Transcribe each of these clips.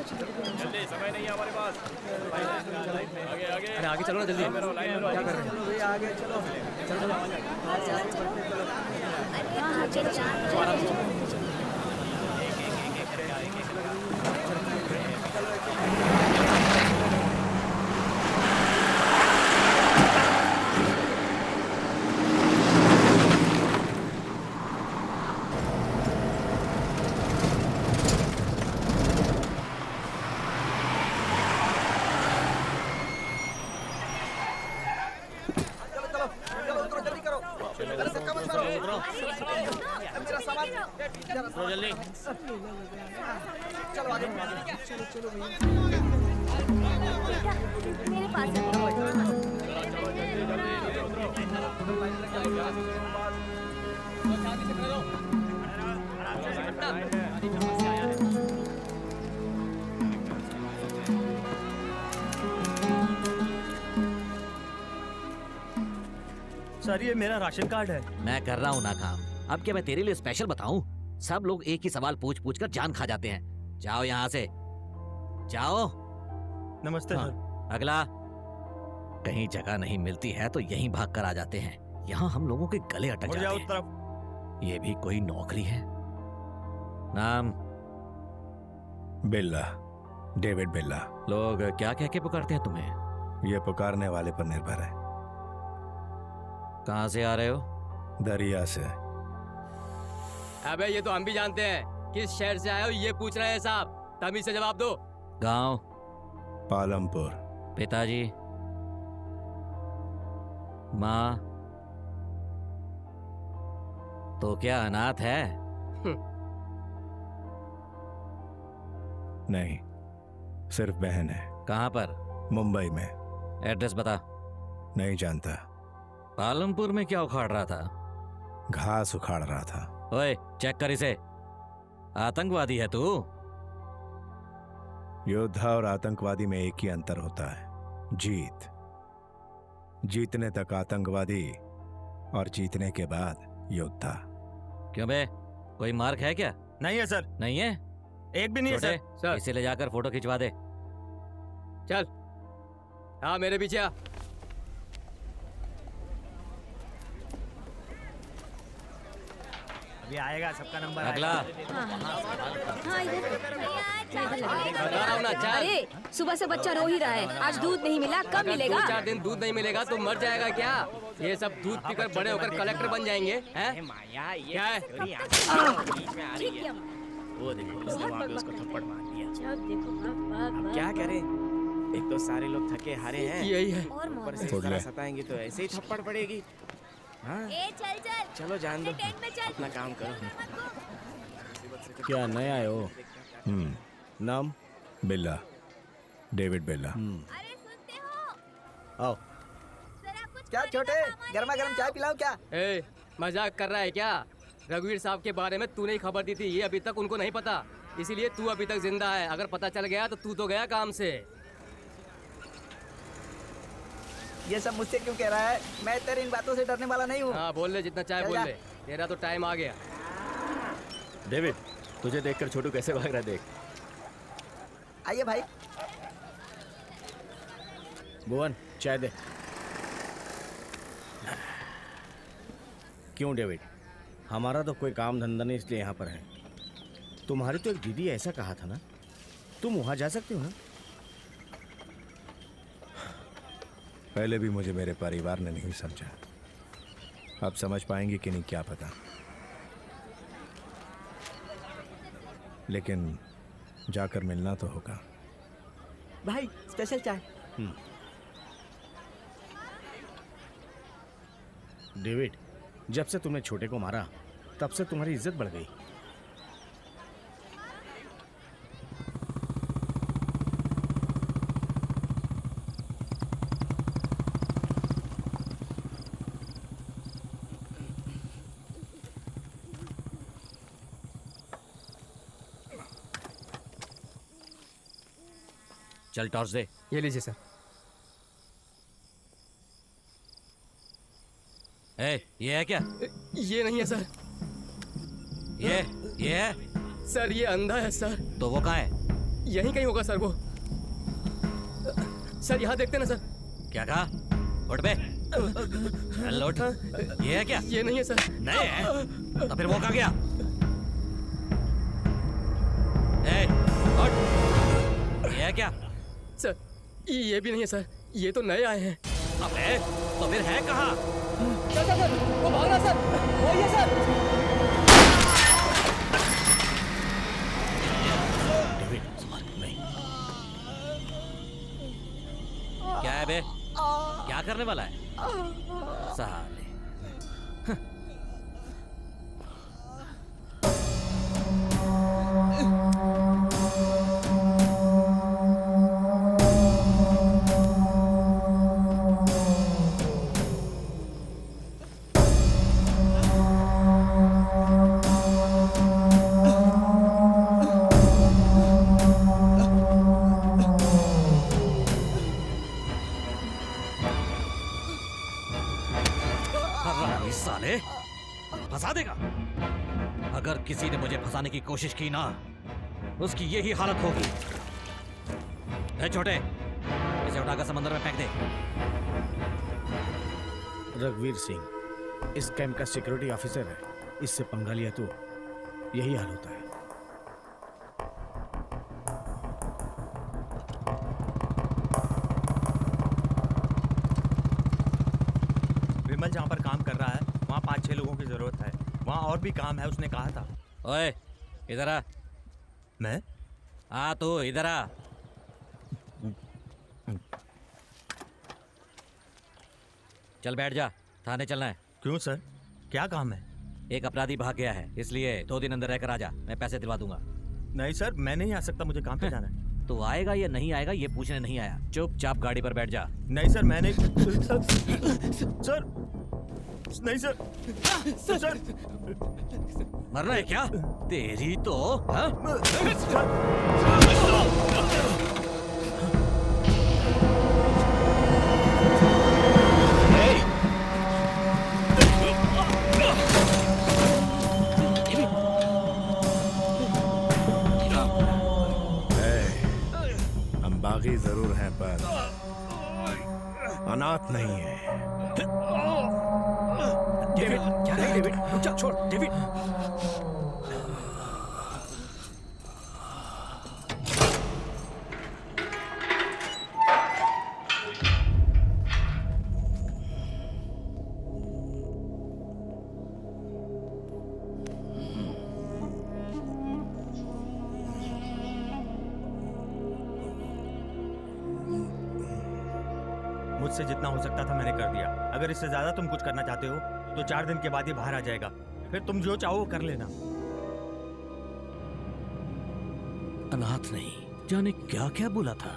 जल्दी, समय नहीं है हमारे पास। आगे आगे, अरे आगे चलो ना जल्दी। लाइन में रहो, लाइन में रहो। क्या कर रहे हो? भैया आगे चलो चलो हाँ चलो। उतरो जल्दी करो। अरे धक्का मत मारो। मेरा सामान उतरो जल्दी। चलो आगे चलो भैया मेरे पास है। चलो जल्दी जल्दी नीचे उतरो। सर ये मेरा राशन कार्ड है। मैं कर रहा हूँ ना काम। अब क्या मैं तेरे लिए स्पेशल बताऊं? सब लोग एक ही सवाल पूछ पूछ कर जान खा जाते हैं। जाओ यहाँ से, जाओ। नमस्ते हाँ, सर। अगला। कहीं जगह नहीं मिलती है तो यहीं भाग कर आ जाते हैं। यहाँ हम लोगों के गले अटक मुड़ जाते जाओ उस हैं। तरफ। ये भी कोई नौकरी है? नाम? बिल्ला, डेविड बिल्ला। लोग क्या कह के पुकारते हैं तुम्हें? ये पुकारने वाले पर निर्भर है। कहाँ से आ रहे हो? दरिया से। अबे ये तो हम भी जानते हैं किस शहर से आए हो, ये पूछ रहे हैं साहब। तमीज से जवाब दो। गांव? पालमपुर। पिताजी? माँ? तो क्या अनाथ है? नहीं, सिर्फ बहन है। कहाँ पर? मुंबई में। एड्रेस बता। नहीं जानता। पालमपुर में क्या उखाड़ रहा था? घास उखाड़ रहा था। ओए चेक कर इसे। आतंकवादी है तू? योद्धा और आतंकवादी में एक ही अंतर होता है, जीत। जीतने तक आतंकवादी और जीतने के बाद योद्धा। क्यों बे, कोई मार्क है क्या? नहीं है सर, नहीं है? एक भी नहीं है छोटे, सर। इसे ले जाकर फोटो खिंचवा दे। चल हाँ मेरे पीछे आ। अभी आएगा सबका नंबर। अगला। हाँ इधर बता रहा हूँ ना, चल। अरे सुबह से बच्चा रो ही रहा है। आज दूध नहीं मिला, कब अगर मिलेगा? 2-4 दिन दूध नहीं मिलेगा तो मर जाएगा क्या? ये सब दूध पीकर बड़े होकर कलेक्टर बन जाएंगे हैं? क्या है? ठीक है। वो देखो उसने वहाँ पे उसको थप्पड़ मार दिया। जब देखो अब क्या करें? एक तो सारे लोग थके हारे हैं, यही है। और ऊपर से छोड़ इस तरह ले। सताएंगे तो ऐसे ही थप्पड़ पड़ेगी। हाँ ए चल चल। चलो जान दो, टेंट में चल। अपना काम करो। क्या नए आए हो? नाम? बिल्ला, डेविड बिल्ला। अरे सुनते हो? आओ। जरा कुछ क्या छोटे, गर्मा गर्म चाय पिलाओ क्या? ए, मजाक कर रहा है क्या? रघुवीर साहब के बारे में तूने ही खबर दी थी, ये अभी तक उनको नहीं पता, इसीलिए तू अभी तक जिंदा है। अगर पता चल गया तो तू तो गया काम से। ये सब मुझसे क्यों कह रहा है? मैं तेरी इन बातों से डरने वाला नहीं हूँ। हाँ बोल ले जितना चाहे चल बोल जा। ले, तेरा तो टाइम आ गया। डेविड, तुझे देखकर छोटू कैसे भाग रहा है देख। आइए भाई। भुवन, चाय दे। क्यों डेविड? हमारा तो कोई काम धंधा नहीं, इसलिए यहाँ पर है। तुम्हारी तो एक दीदी ऐसा कहा था ना, तुम वहाँ जा सकते हो ना? पहले भी मुझे मेरे परिवार ने नहीं समझा, अब समझ पाएंगे कि नहीं क्या पता। लेकिन जाकर मिलना तो होगा। भाई स्पेशल चाय। डेविड, जब से तुमने छोटे को मारा तब से तुम्हारी इज्जत बढ़ गई। चल टॉर्च दे। ये लीजिए सर। ए, ये है क्या? ये नहीं है सर। ये है? सर ये अंधा है सर। तो वो कहाँ है? यहीं कहीं होगा सर वो। सर यहाँ देखते ना सर। क्या कहा? उठ बे। चल उठ। ये है क्या? ये नहीं है सर। नहीं है? तो फिर वो कहाँ गया? ए, उठ। ये है क्या? सर ये भी नहीं है सर, ये तो नए आए हैं। अबे तो फिर है कहाँ? सर वो भाग रहा सर, वही है सर। नहीं। क्या है बे? क्या करने वाला है? साले। साले फंसा देगा। अगर किसी ने मुझे फंसाने की कोशिश की ना, उसकी यही हालत होगी। ए छोटे, इसे उठाकर समंदर में फेंक दे। रघुवीर सिंह इस कैंप का सिक्योरिटी ऑफिसर है, इससे पंगा लिया तो यही हाल होता है। विमल जहाँ पर काम कर रहा है वहाँ 5-6 लोगों की जरूरत है। वहाँ और भी काम है, उसने कहा था। ओए इधर आ। मैं? हाँ तू इधर आ। चल बैठ जा, थाने चलना है। क्यों सर, क्या काम है? एक अपराधी भाग गया है, इसलिए 2 दिन अंदर रहकर आ जा, मैं पैसे दिलवा दूंगा। नहीं सर, मैं नहीं आ सकता, मुझे काम पे जाना है। तो आएगा या नहीं आएगा ये पूछने नहीं आया, चुपचाप गाड़ी पर बैठ जा। नहीं सर, मैं नहीं। सर नहीं सर, सर मरना है क्या? तेरी तो हाँ? हम बागी जरूर हैं पर अनाथ नहीं है। डेविड, क्या है डेविड? रुक जा, छोड़ डेविड। मुझसे जितना हो सकता था मैंने कर दिया। अगर इससे ज्यादा तुम कुछ करना चाहते हो तो 4 दिन के बाद ये बाहर आ जाएगा, फिर तुम जो चाहो वो कर लेना। अनाथ नहीं, जाने क्या क्या बोला था।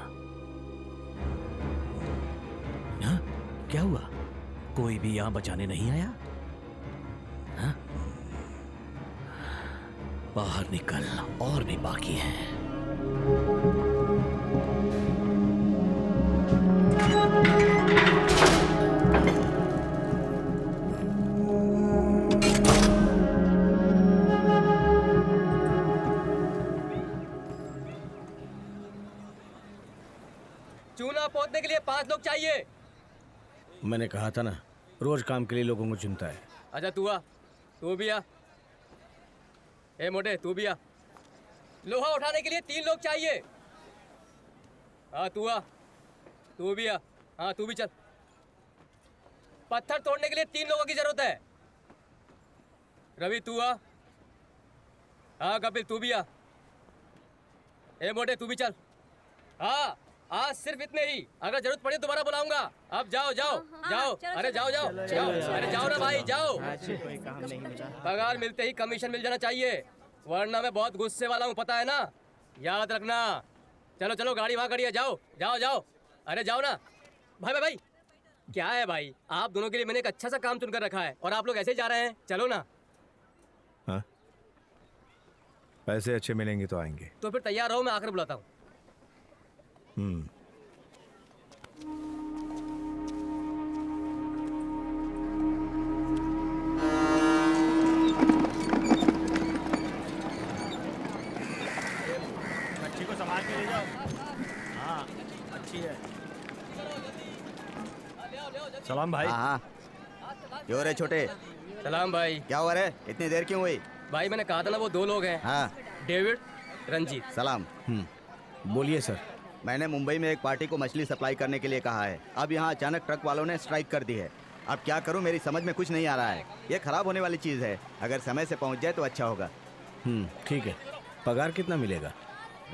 हाँ? क्या हुआ? कोई भी यहां बचाने नहीं आया? हाँ? बाहर निकल, और भी बाकी है। चूना पोतने के लिए 5 लोग चाहिए। मैंने कहा था ना, रोज काम के लिए लोगों को चुनता है। अच्छा तू आ, तू भी आ। ए मोटे तू भी आ। लोहा उठाने के लिए 3 लोग चाहिए। हाँ तू आ, तू भी आ। हाँ तू भी चल। पत्थर तोड़ने के लिए 3 लोगों की जरूरत है। रवि तू आ। हाँ कपिल तू भी आ। ए मोटे तू भी चल। हाँ आज सिर्फ इतने ही, अगर जरूरत पड़े दोबारा बुलाऊंगा। अब जाओ जाओ जाओ। अरे जाओ जाओ जाओ। अरे जाओ ना भाई जाओ। कोई काम नहीं बचा। पगार मिलते ही कमीशन मिल जाना चाहिए, वरना मैं बहुत गुस्से वाला हूँ, पता है ना, याद रखना। चलो चलो गाड़ी वहाँ खड़ी है, जाओ जाओ जाओ। अरे जाओ ना भाई भाई भाई। क्या है भाई, आप दोनों के लिए मैंने एक अच्छा सा काम चुन कर रखा है और आप लोग ऐसे ही जा रहे हैं। चलो ना। हाँ? पैसे अच्छे मिलेंगे तो आएंगे। तो फिर तैयार रहो, मैं आकर बुलाता हूँ। बच्ची को संभाल के ले सलाम भाई। हाँ हाँ, क्यों रे छोटे, सलाम भाई। क्या हुआ रे, इतनी देर क्यों हुई? भाई मैंने कहा था ना वो दो लोग हैं, हाँ डेविड, रंजीत। सलाम। बोलिए सर। मैंने मुंबई में एक पार्टी को मछली सप्लाई करने के लिए कहा है। अब यहाँ अचानक ट्रक वालों ने स्ट्राइक कर दी है। अब क्या करूँ, मेरी समझ में कुछ नहीं आ रहा है। ये खराब होने वाली चीज़ है, अगर समय से पहुँच जाए तो अच्छा होगा। ठीक है। पगार कितना मिलेगा?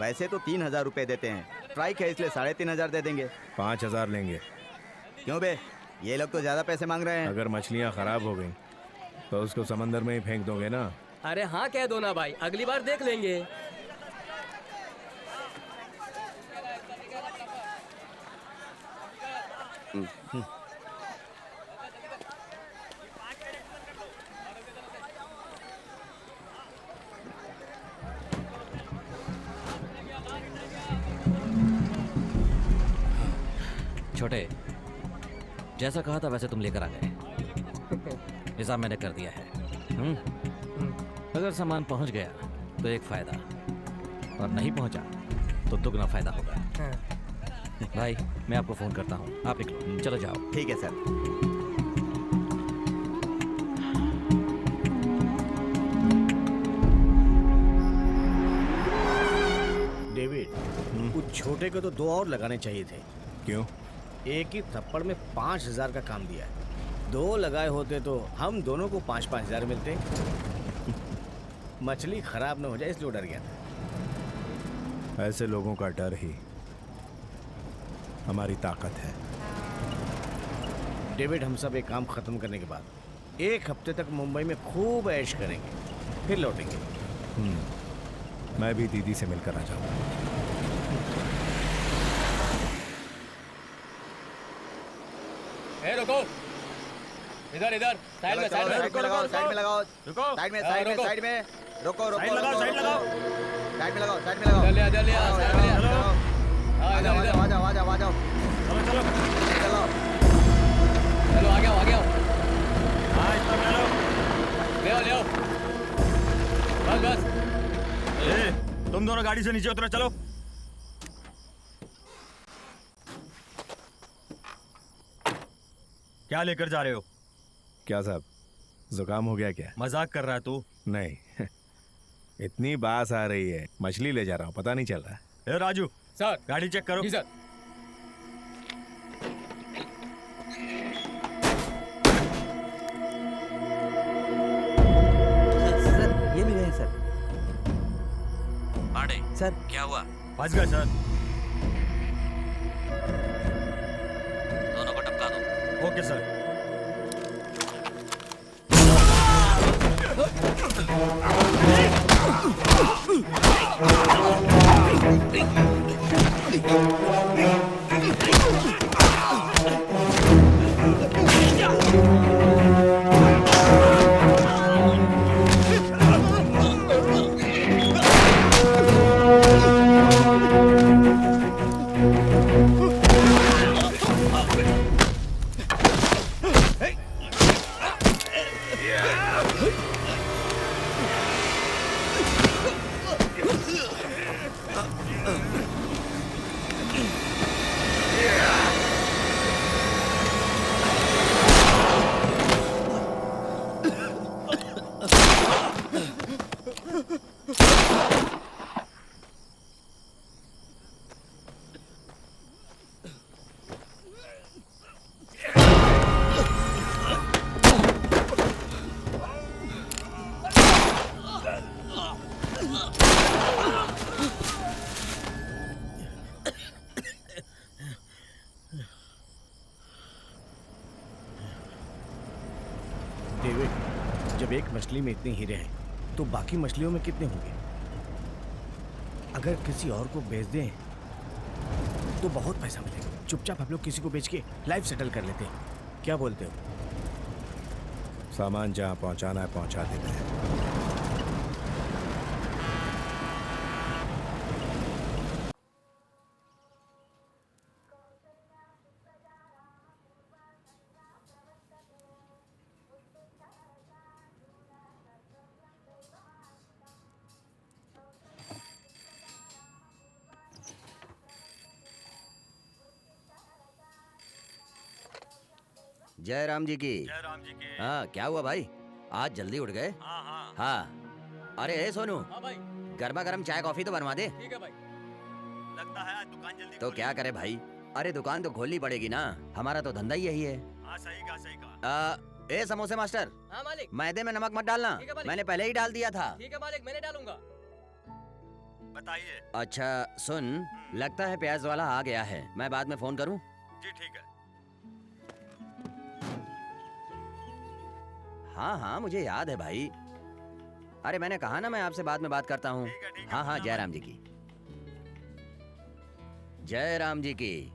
वैसे तो 3,000 रुपये देते हैं, स्ट्राइक है इसलिए 3,500 दे देंगे। 5,000 लेंगे। क्यों बे, ये लोग तो ज़्यादा पैसे मांग रहे हैं। अगर मछलियाँ खराब हो गई तो उसको समंदर में ही फेंक दोगे ना? अरे हाँ कह दो ना भाई, अगली बार देख लेंगे। छोटे, जैसा कहा था वैसे तुम लेकर आ गए। हिसाब मैंने कर दिया है। अगर सामान पहुंच गया तो एक फायदा, और नहीं पहुंचा तो दुगना फायदा होगा। भाई मैं आपको फोन करता हूँ, आप निकलो, चलो जाओ। ठीक है सर। डेविड, उस छोटे को तो 2 और लगाने चाहिए थे। क्यों? एक ही थप्पड़ में 5,000 का काम दिया है। 2 लगाए होते तो हम दोनों को 5,000 मिलते। मछली खराब न हो जाए इसलिए डर गया था। ऐसे लोगों का डर ही हमारी ताकत है। डेविड, हम सब एक काम खत्म करने के बाद 1 हफ्ते तक मुंबई में खूब ऐश करेंगे, फिर लौटेंगे। मैं भी दीदी से मिलकर आ जाऊंगा। रुको, इधर इधर, साइड में, साइड में, साइड में लगाओ, साइड में लगाओ, रुको। साइड में, साइड में, रुको। साइड में, रोको रोको, साइड लगाओ, साइड लगाओ। साइड में लगाओ, साइड में लगाओ। इधर ले, इधर ले, साइड में ले। हाँ आ इधर जाओ, इधर, आ जाओ, आ जाओ, आ जाओ, चलो चलो। चलो। चलो आ गया, आ गया। हाँ इतना ले लो। ले आओ, ले आओ, बस बस। ए, तुम दोनों गाड़ी से नीचे उतरो, चलो। क्या लेकर जा रहे हो? क्या साहब, जुकाम हो गया क्या? मजाक कर रहा है तू? नहीं, इतनी बास आ रही है, मछली ले जा रहा हूँ, पता नहीं चल रहा। ए राजू, सर। गाड़ी चेक करो। जी सर। सर, ये भी गए सर। पांडे, सर, क्या हुआ? फंस गए सर। दोनों को टपका दो। Okay sir. डेविड, जब एक मछली में इतने हीरे हैं तो बाकी मछलियों में कितने होंगे? अगर किसी और को बेच दें तो बहुत पैसा मिलेगा। चुपचाप हम लोग किसी को बेच के लाइफ सेटल कर लेते हैं, क्या बोलते हो? सामान जहाँ पहुँचाना है पहुँचा देते हैं। जय राम जी की। जय राम जी की। हाँ क्या हुआ भाई, आज जल्दी उठ गए? हाँ हाँ। हाँ अरे ए सोनू, हाँ भाई गर्मा गर्म चाय कॉफी तो बनवा दे। ठीक है भाई। लगता है आज दुकान जल्दी तो क्या करे भाई, अरे दुकान तो खोलनी पड़ेगी ना, हमारा तो धंधा ही यही है। हाँ सही कहा सही कहा। ए समोसे मास्टर, हाँ मालिक। मैदे में नमक मत डालना, ठीक है मालिक। मैंने पहले ही डाल दिया था। ठीक है मालिक, मैंने डालूंगा। बताइए। अच्छा सुन, लगता है प्याज वाला आ गया है, मैं बाद में फोन करूं? जी ठीक है। हाँ हाँ मुझे याद है भाई, अरे मैंने कहा ना मैं आपसे बाद में बात करता हूँ। हाँ हाँ जय राम जी की। जय राम जी की।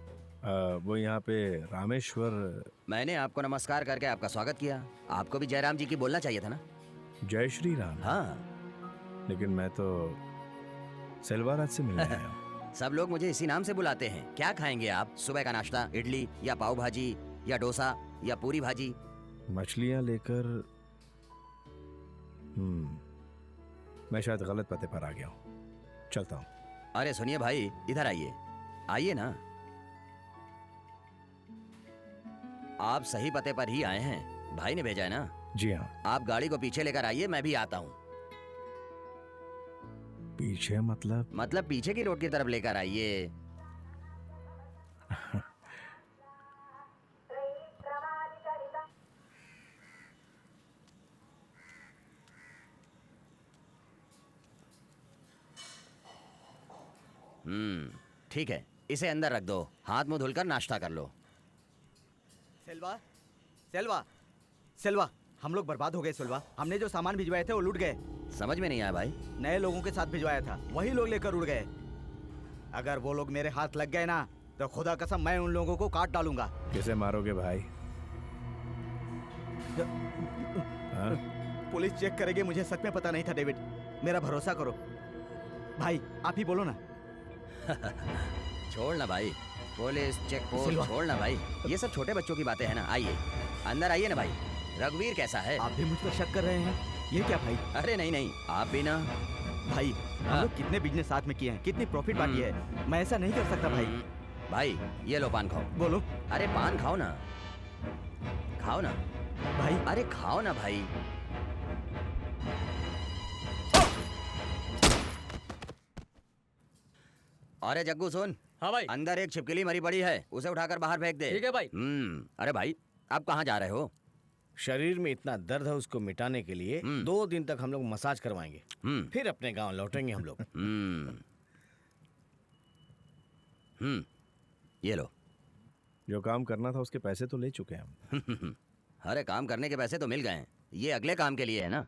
वो यहाँ पे रामेश्वर। मैंने आपको नमस्कार करके आपका स्वागत किया, आपको भी जय राम जी की बोलना चाहिए था ना। जय श्री राम। हाँ लेकिन मैं तो सेल्वाराज से मिलने आया हूँ। सब लोग मुझे इसी नाम से बुलाते हैं। क्या खाएंगे आप? सुबह का नाश्ता इडली या पाव भाजी या डोसा या पूरी भाजी? मछलियाँ लेकर। मैं शायद गलत पते पर आ गया हूँ, चलता हूँ। अरे सुनिए भाई, इधर आइए, आइए ना। आप सही पते पर ही आए हैं, भाई ने भेजा है ना। जी हाँ। आप गाड़ी को पीछे लेकर आइए, मैं भी आता हूँ। पीछे मतलब पीछे की रोड की तरफ लेकर आइए। ठीक है, इसे अंदर रख दो, हाथ मुंह धुलकर नाश्ता कर लो। सेल्वा, सेल्वा, सेल्वा, हम लोग बर्बाद हो गए सेल्वा। हमने जो सामान भिजवाए थे वो लूट गए। समझ में नहीं आया भाई। नए लोगों के साथ भिजवाया था, वही लोग लेकर उड़ गए। अगर वो लोग मेरे हाथ लग गए ना तो खुदा कसम मैं उन लोगों को काट डालूंगा। किसे मारोगे भाई? हाँ? पुलिस चेक करेगी, मुझे सच में पता नहीं था डेविड, मेरा भरोसा करो भाई, आप ही बोलो ना। छोड़ ना भाई, पुलिस चेक पोस्ट सिल्वा। छोड़ ना भाई, ये सब छोटे बच्चों की बातें हैं ना। आइए अंदर आइए ना भाई। रघुवीर कैसा है? आप भी मुझ पर शक कर रहे हैं? ये क्या भाई? अरे नहीं नहीं, आप भी ना। भाई हम लोग कितने बिजनेस साथ में किए हैं, कितनी प्रॉफिट बाकी है, मैं ऐसा नहीं कर सकता भाई। भाई ये लो पान खाओ। बोलो। अरे पान खाओ ना, खाओ ना भाई। अरे खाओ ना भाई। अरे जग्गू सुन। हाँ भाई। अंदर एक छिपकली मरी पड़ी है, उसे उठाकर बाहर फेंक दे। ठीक है भाई। अरे भाई आप कहाँ जा रहे हो? शरीर में इतना दर्द है, उसको मिटाने के लिए 2 दिन तक हम लोग मसाज करवाएंगे, फिर अपने गांव लौटेंगे हम लोग। ये लो। जो काम करना था उसके पैसे तो ले चुके हैं हम। अरे काम करने के पैसे तो मिल गए हैं, ये अगले काम के लिए है ना।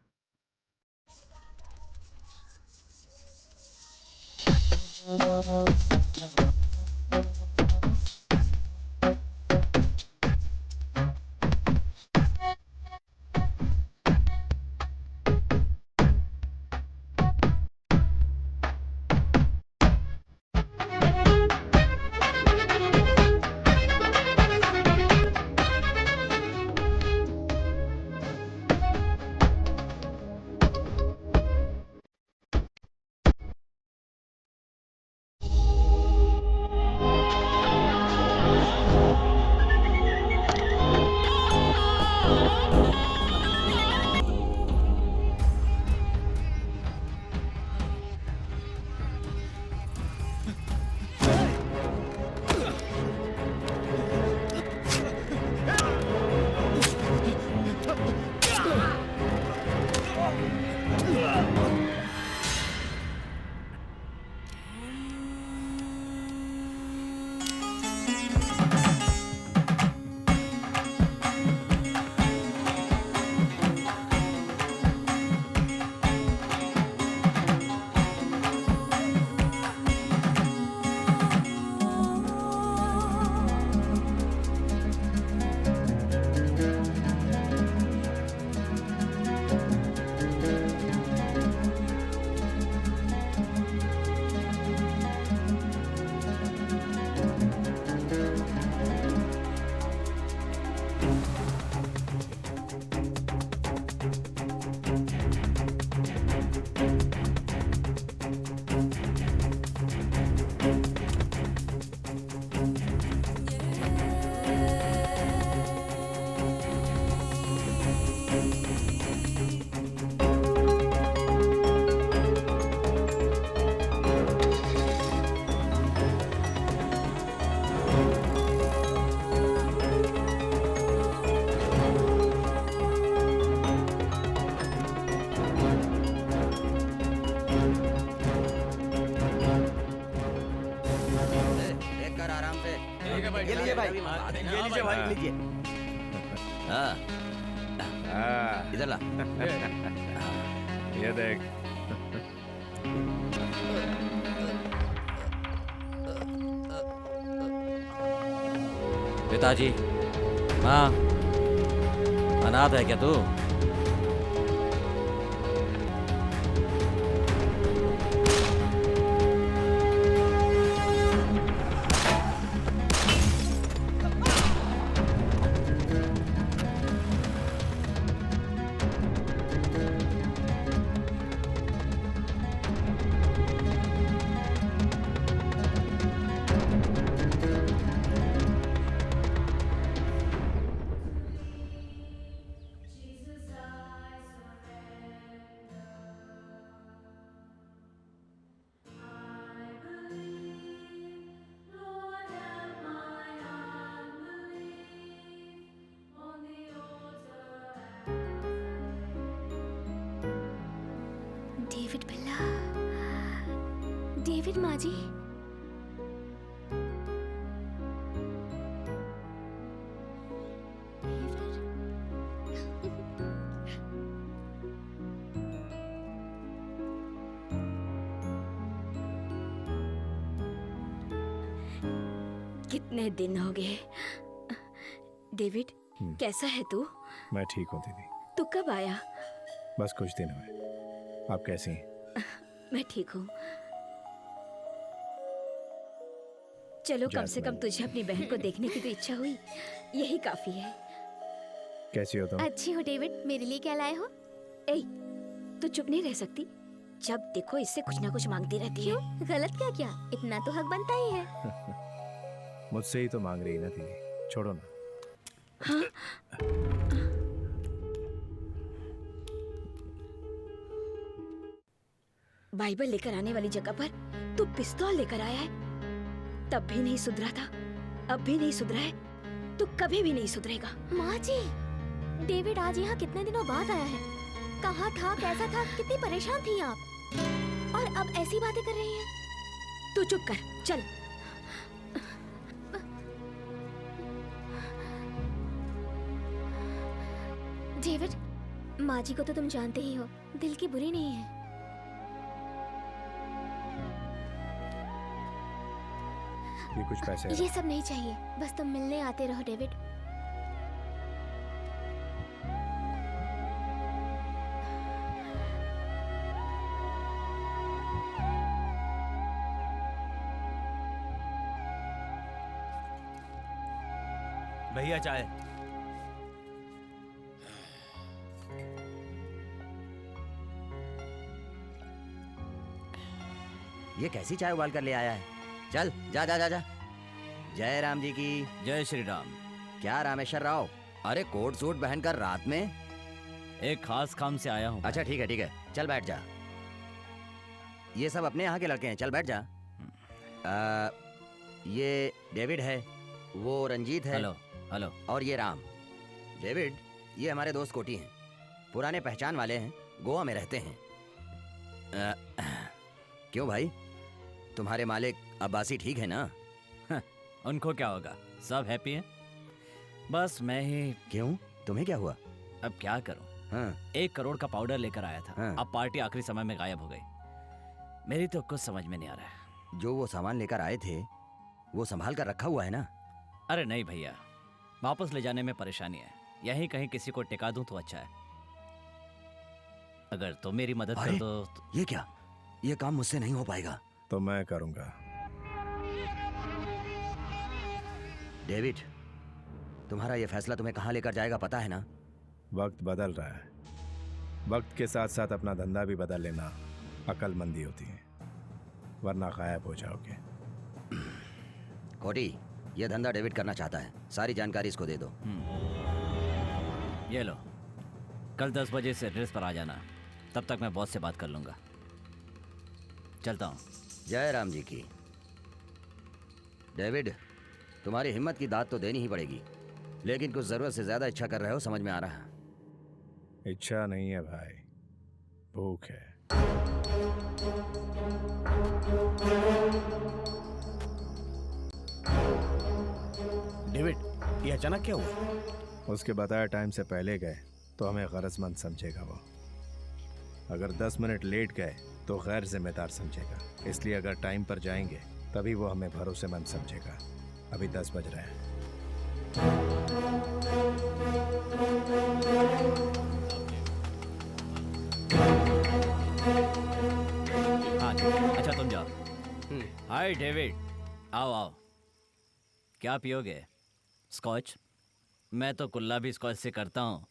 लीजिए भाई। ये लीजिए भाई, लीजिए। हाँ, इधर ला। ये देख। पिताजी, माँ, अनाथ है क्या तू? डेविड बिल्ला, डेविड माँ जी। कितने दिन हो गए। डेविड, कैसा है तू? मैं ठीक हूँ दीदी। तू कब आया? बस कुछ दिन हुए। आप कैसी हैं? मैं ठीक हूँ। चलो, कम से कम तुझे अपनी बहन को देखने की तो इच्छा हुई, यही काफी है। कैसी हो तुम? अच्छी हो डेविड। मेरे लिए क्या लाए हो? ए, तू चुप नहीं रह सकती। जब देखो इससे कुछ ना कुछ मांगती रहती है। गलत क्या किया? इतना तो हक बनता ही है। मुझसे ही तो मांग रही है ना दीदी, छोड़ो ना। हाँ? बाइबल लेकर आने वाली जगह पर तू पिस्तौल लेकर आया है। तब भी नहीं सुधरा था, अब भी नहीं सुधरा है, तू कभी भी नहीं सुधरेगा। माँ जी, डेविड आज यहाँ कितने दिनों बाद आया है। कहाँ था, कैसा था, कितनी परेशान थी आप, और अब ऐसी बातें कर रही हैं। तू चुप कर, चल। डेविड, माँ जी को तो तुम जानते ही हो, दिल की बुरी नहीं है। ये कुछ पैसे हैं। ये सब नहीं चाहिए, बस तुम मिलने आते रहो डेविड। भैया चाय। ये कैसी चाय उबाल कर ले आया है? चल जा जा जा जा। जय राम जी की। जय श्री राम। क्या रामेश्वर राव, अरे कोट सूट पहनकर रात में? एक खास काम से आया हूँ। अच्छा ठीक है, चल बैठ जा। ये सब अपने यहाँ के लड़के हैं, चल बैठ जा। ये डेविड है, वो रंजीत है। Hello hello. और ये राम। डेविड, ये हमारे दोस्त कोटी हैं, पुराने पहचान वाले हैं, गोवा में रहते हैं। क्यों भाई, तुम्हारे मालिक अब्बासी ठीक है ना? उनको क्या होगा, सब हैप्पी हैं। बस मैं ही। क्यों, तुम्हें क्या हुआ? अब क्या करूं? हाँ। 1 करोड़ का पाउडर लेकर आया था। हाँ। अब पार्टी आखिरी समय में गायब हो गई। मेरी तो कुछ समझ में नहीं आ रहा है। जो वो सामान लेकर आए थे वो संभाल कर रखा हुआ है ना? अरे नहीं भैया, वापस ले जाने में परेशानी है। यहीं कहीं किसी को टिका दूं तो अच्छा है। अगर तुम मेरी मदद कर दो तो... ये क्या, ये काम मुझसे नहीं हो पाएगा। तो मैं करूंगा। डेविड, तुम्हारा ये फैसला तुम्हें कहाँ लेकर जाएगा पता है ना? वक्त बदल रहा है, वक्त के साथ साथ अपना धंधा भी बदल लेना अक्लमंदी होती है, वरना गायब हो जाओगे। कोटी, ये धंधा डेविड करना चाहता है, सारी जानकारी इसको दे दो। ये लो, कल 10 बजे से एड्रेस पर आ जाना, तब तक मैं बॉस से बात कर लूंगा। चलता हूँ। जय राम जी की। डेविड, तुम्हारी हिम्मत की दाद तो देनी ही पड़ेगी, लेकिन कुछ जरूरत से ज्यादा इच्छा कर रहे हो, समझ में आ रहा है। इच्छा नहीं है भाई, भूख है। ये अचानक क्या हुआ? उसके बताया टाइम से पहले गए तो हमें गरजमंद समझेगा वो। अगर 10 मिनट लेट गए तो गैर जिम्मेदार समझेगा। इसलिए अगर टाइम पर जाएंगे तभी वो हमें भरोसेमंद समझेगा। अभी 10 बज रहे हैं। हाँ अच्छा तुम जाओ। हाय डेविड, आओ आओ। क्या पियोगे? स्कॉच? मैं तो कुल्ला भी स्कॉच से करता हूँ।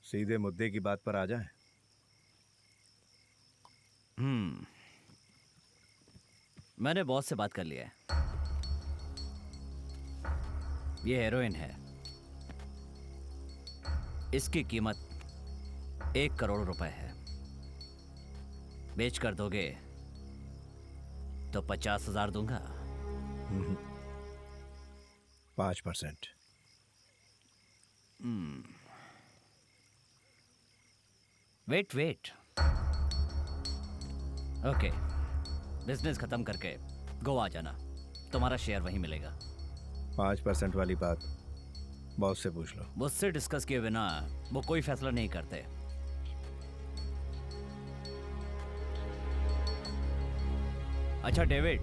सीधे मुद्दे की बात पर आ जाए। मैंने बॉस से बात कर लिया है। ये हेरोइन है। इसकी कीमत 1 करोड़ रुपए है। बेच कर दोगे तो 50,000 दूंगा। 5%। वेट। ओके, बिजनेस खत्म करके गोवा जाना, तुम्हारा शेयर वहीं मिलेगा। 5% वाली बात बॉस से पूछ लो। मुझसे डिस्कस किए बिना वो कोई फैसला नहीं करते। अच्छा डेविड,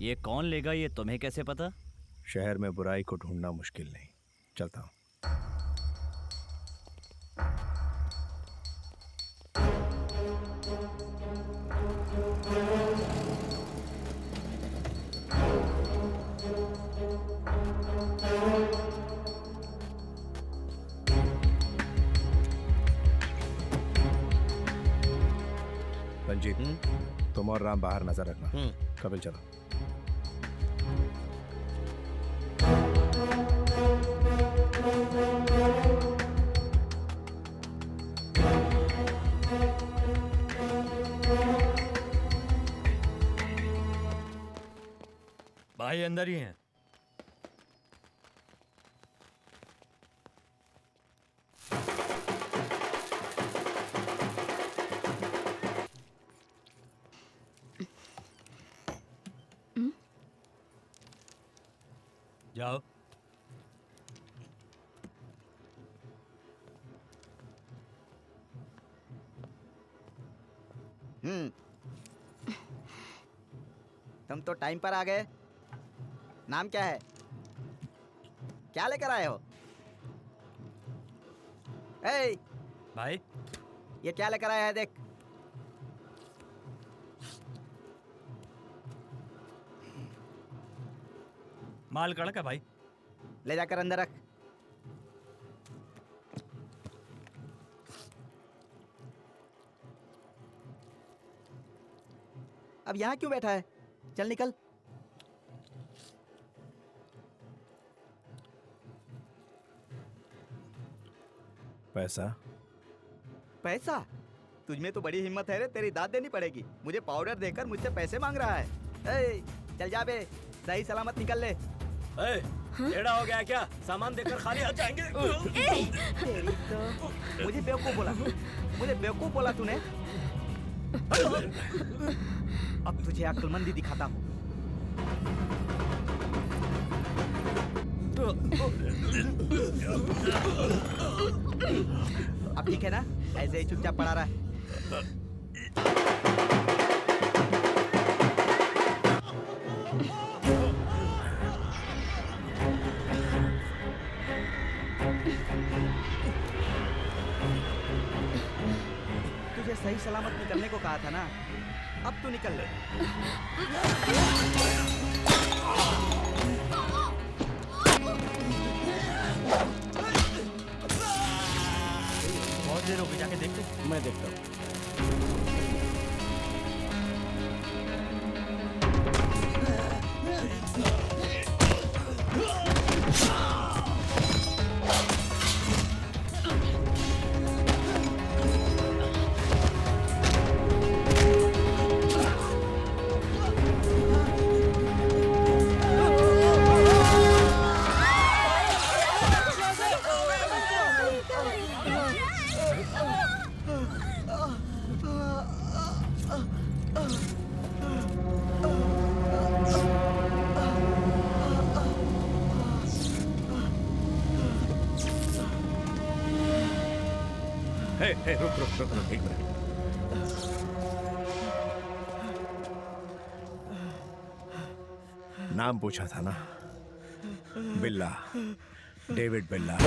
ये कौन लेगा ये तुम्हें कैसे पता? शहर में बुराई को ढूंढना मुश्किल नहीं। चलता हूँ। रंजीत, तुम और राम बाहर नजर रखना। कपिल चलो। भाई अंदर ही हैं। जाओ। तुम तो टाइम पर आ गए। नाम क्या है? क्या लेकर आए हो? ए भाई ये क्या लेकर आया है? देख। माल कड़क है भाई। ले जाकर अंदर रख। अब यहाँ क्यों बैठा है? चल निकल। पैसा? पैसा? तुझमें तो बड़ी हिम्मत है रे। तेरी दाद देनी पड़ेगी। मुझे पाउडर देकर मुझसे पैसे मांग रहा है। ए, चल जा बे, सही सलामत निकल ले। टेढ़ा हो गया क्या? सामान देकर खाली आ जाएंगे। तेरी तो मुझे बेवकूफ बोला तूने। अब तुझे अक्लमंदी दिखाता हूँ। अब ठीक है ना? ऐसे ही चुपचाप पड़ा रहा। तुझे सही सलामत निकलने को कहा था ना। अब तू निकल ले। बहुत देर हो गई, जाके देखते। मैं देखता हूँ। हे, रुक रुक रुक रुक, एक मिनट। नाम पूछा था ना, बिल्ला, डेविड बिल्ला।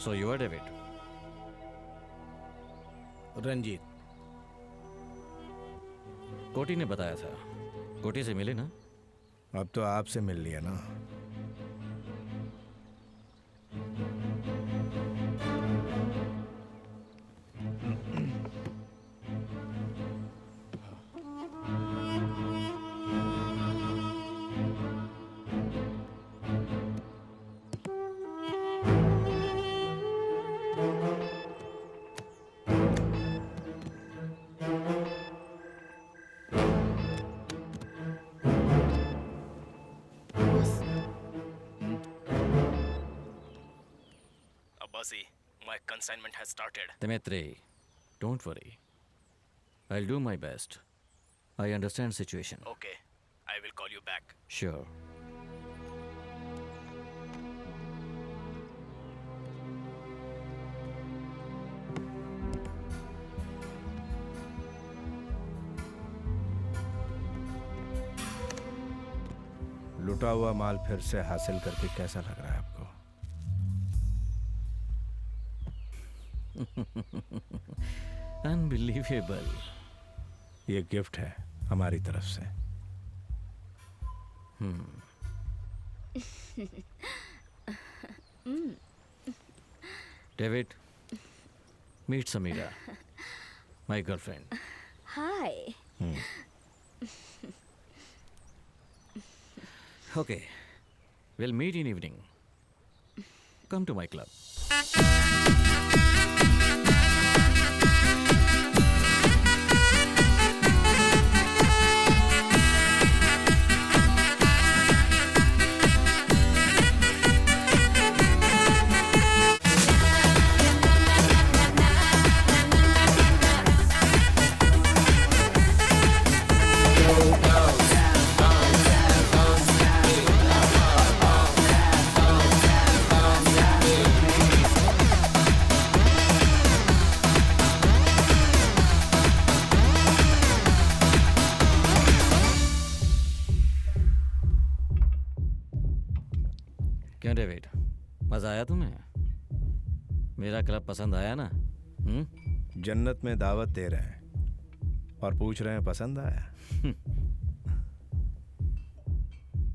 So you are David. Ranjit. कोटी ने बताया था। कोटी से मिले ना? अब तो आपसे मिल लिया ना। My consignment has started. Dimitri, don't worry. I'll do my best. I understand situation. Okay, I will call you back. Sure. लुटा हुआ माल फिर से हासिल करके कैसा लग रहा है आपको? Unbelievable. ये गिफ्ट है हमारी तरफ से। David, meet Samira, my girlfriend. Hi. Okay, we'll meet in evening. Come to my club. क्यों डेविड, मजा आया तुम्हें? मेरा क्लब पसंद आया ना? जन्नत में दावत दे रहे हैं और पूछ रहे हैं पसंद आया?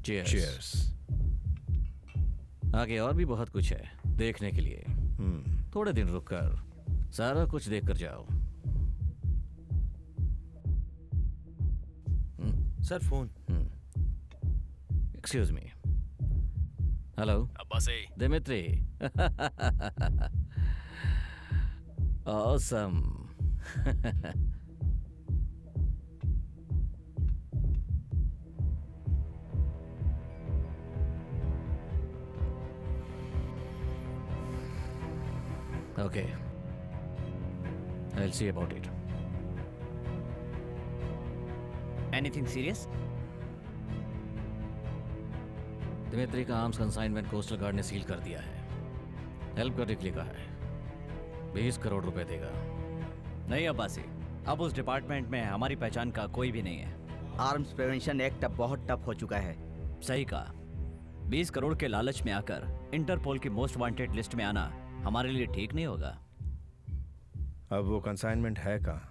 Cheers. Cheers. आगे और भी बहुत कुछ है देखने के लिए। थोड़े दिन रुक कर सारा कुछ देख कर जाओ। Sir phone. Excuse me. Hello Abbasi. Dmitri. Awesome. Okay. I'll see about it. Anything serious? Dmitri का आर्म्स कंसाइनमेंट कोस्टल गार्ड ने सील कर दिया है। हेल्प करने के लिए कहा है। 20 करोड़ रुपए देगा। नहीं अब्बासी, अब उस डिपार्टमेंट में हमारी पहचान का कोई भी नहीं है। आर्म्स प्रिवेंशन एक्ट अब बहुत टफ हो चुका है। सही कहा। 20 करोड़ के लालच में आकर इंटरपोल की मोस्ट वांटेड लिस्ट में आना हमारे लिए ठीक नहीं होगा। अब वो कंसाइनमेंट है कहाँ?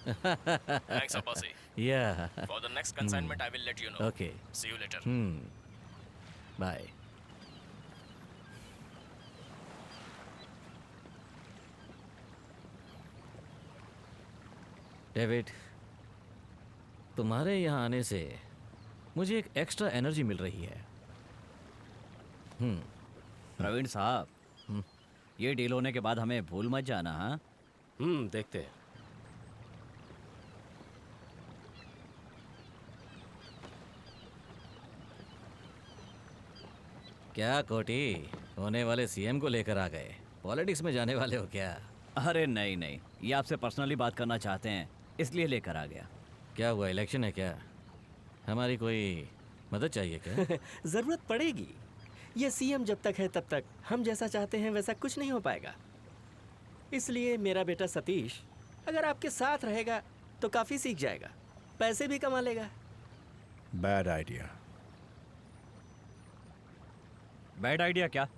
Thanks, Abbasi. Yeah. For the next consignment, I will let you know. Okay. See you later. Bye. David, तुम्हारे यहाँ आने से मुझे एक एक्स्ट्रा एनर्जी मिल रही है। प्रवीण साहब, ये डील होने के बाद हमें भूल मत जाना। हाँ, देखते हैं। क्या कोटी, होने वाले सीएम को लेकर आ गए? पॉलिटिक्स में जाने वाले हो क्या? अरे नहीं नहीं, ये आपसे पर्सनली बात करना चाहते हैं, इसलिए लेकर आ गया। क्या हुआ, इलेक्शन है क्या? हमारी कोई मदद चाहिए क्या? जरूरत पड़ेगी। ये सीएम जब तक है तब तक हम जैसा चाहते हैं वैसा कुछ नहीं हो पाएगा। इसलिए मेरा बेटा सतीश अगर आपके साथ रहेगा तो काफी सीख जाएगा, पैसे भी कमा लेगा। Bad idea. बैड आइडिया क्या?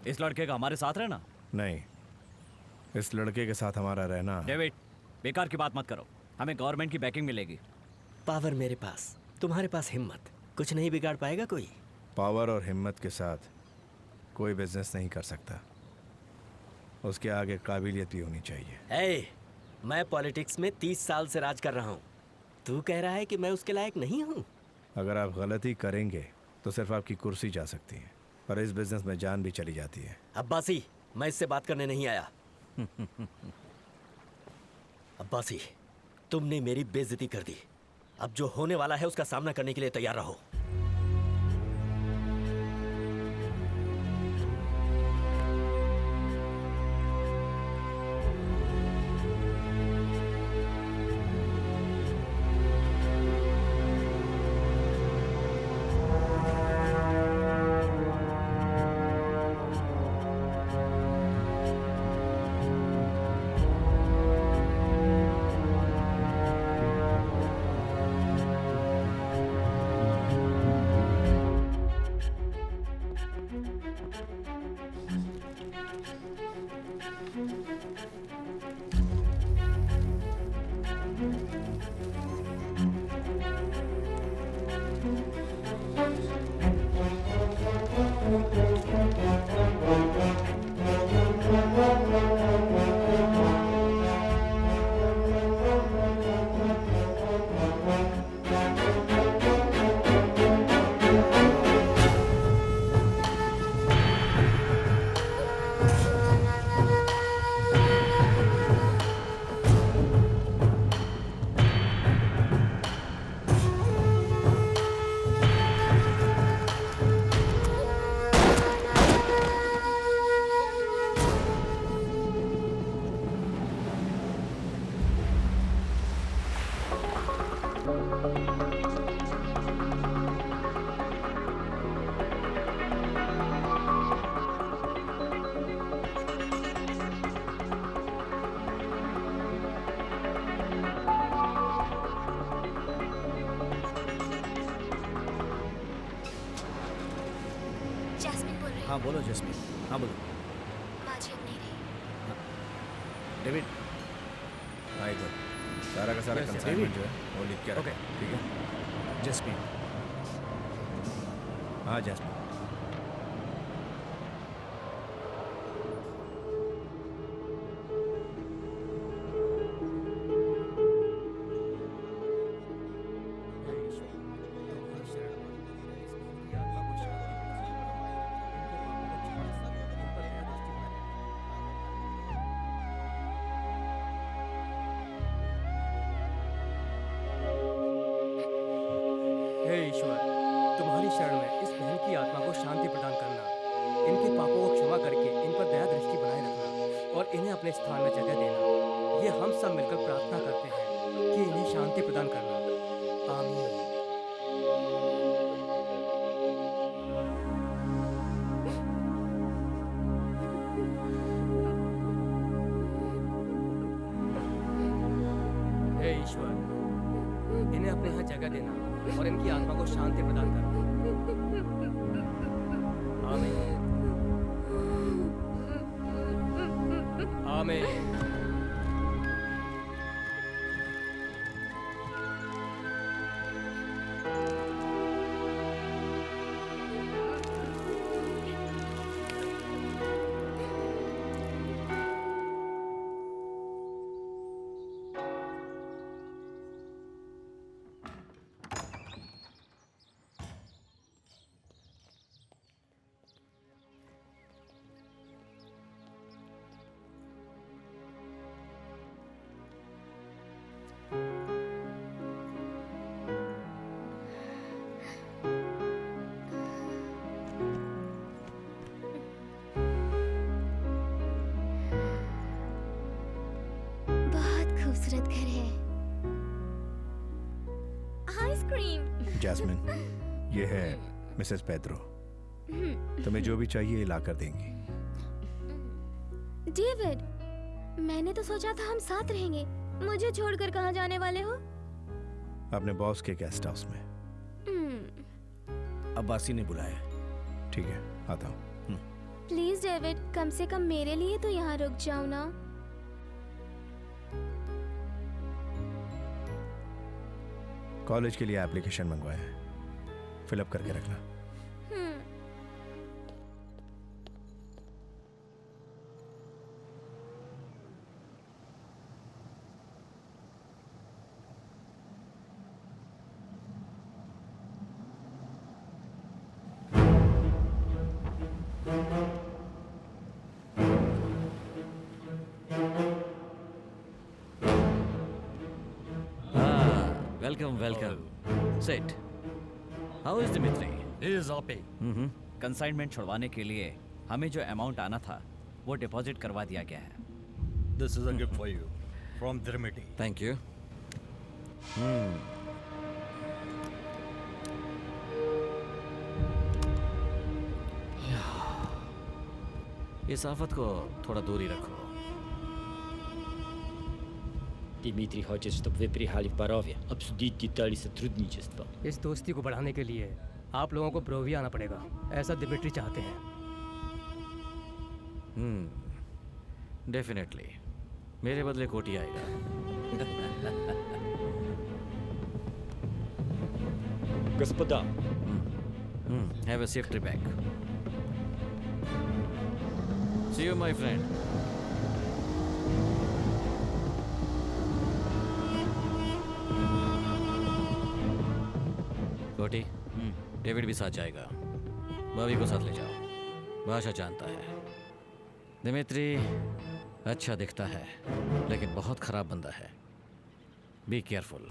इस लड़के का हमारे साथ रहना? नहीं, इस लड़के के साथ हमारा रहना। डेविड, बेकार की बात मत करो, हमें गवर्नमेंट की बैकिंग मिलेगी। पावर मेरे पास, तुम्हारे पास हिम्मत, कुछ नहीं बिगाड़ पाएगा कोई। पावर और हिम्मत के साथ कोई बिजनेस नहीं कर सकता, उसके आगे काबिलियत भी होनी चाहिए। मैं पॉलिटिक्स में 30 साल से राज कर रहा हूँ, तू कह रहा है कि मैं उसके लायक नहीं हूँ? अगर आप गलती करेंगे तो सिर्फ आपकी कुर्सी जा सकती है, पर इस बिजनेस में जान भी चली जाती है। अब्बासी, मैं इससे बात करने नहीं आया। अब्बासी, तुमने मेरी बेइज्जती कर दी, अब जो होने वाला है उसका सामना करने के लिए तैयार रहो। हाँ बोलो जस्मीन। हाँ बोलो। बाजी अब नहीं रही। डेविड, हाँ इधर सारा का सारा कंसाइनमेंट जो है वो लिख के रखो, ठीक है? जस्मीन। हाँ जस्मीन। हे ईश्वर, तुम्हारी शरण में इस बहन की आत्मा को शांति प्रदान करना, इनके पापों को क्षमा करके इन पर दया दृष्टि बनाए रखना और इन्हें अपने स्थान में जगह देना। ये हम सब मिलकर प्रार्थना करते हैं कि इन्हें शांति प्रदान करना। आमीन। हे ईश्वर, इन्हें अपने यहाँ जगह देना और इनकी आत्मा को शांति प्रदान करना। आमीन। आमीन। जैस्मिन, ये है मिसेस पेड्रो। तुम्हें जो भी चाहिए ला कर देंगी। डेविड, मैंने तो सोचा था हम साथ रहेंगे। मुझे छोड़कर कहाँ जाने वाले हो? अपने बॉस के गेस्ट हाउस में। अब्बासी ने बुलाया। ठीक है, आता हूँ। प्लीज डेविड, कम से कम मेरे लिए तो यहाँ रुक जाओ ना। कॉलेज के लिए एप्लीकेशन मंगवाया है, फिलअप करके रखना। Welcome welcome. Sit. How is Dimitri? He is okay. Consignment छुड़वाने के लिए हमें जो अमाउंट आना था वो डिपॉजिट करवा दिया गया है। This is a gift for you from Dmitri. Thank you. इस आफत को थोड़ा दूर ही रखो। Дмитрий хочет, чтобы вы приехали в Борове, обсудить детали сотрудничества. इस दोस्ती को बढ़ाने के लिए आप लोगों को बोरोविया आना पड़ेगा, ऐसा दिमित्री चाहते हैं। डेफिनेटली। मेरे बदले कोटी आएगा। Господа, Have a safe trip back. See you, my friend. कोटी, डेविड भी साथ जाएगा। भाभी को साथ ले जाओ, भाषा जानता है। दिमित्री अच्छा दिखता है, लेकिन बहुत खराब बंदा है। Be careful.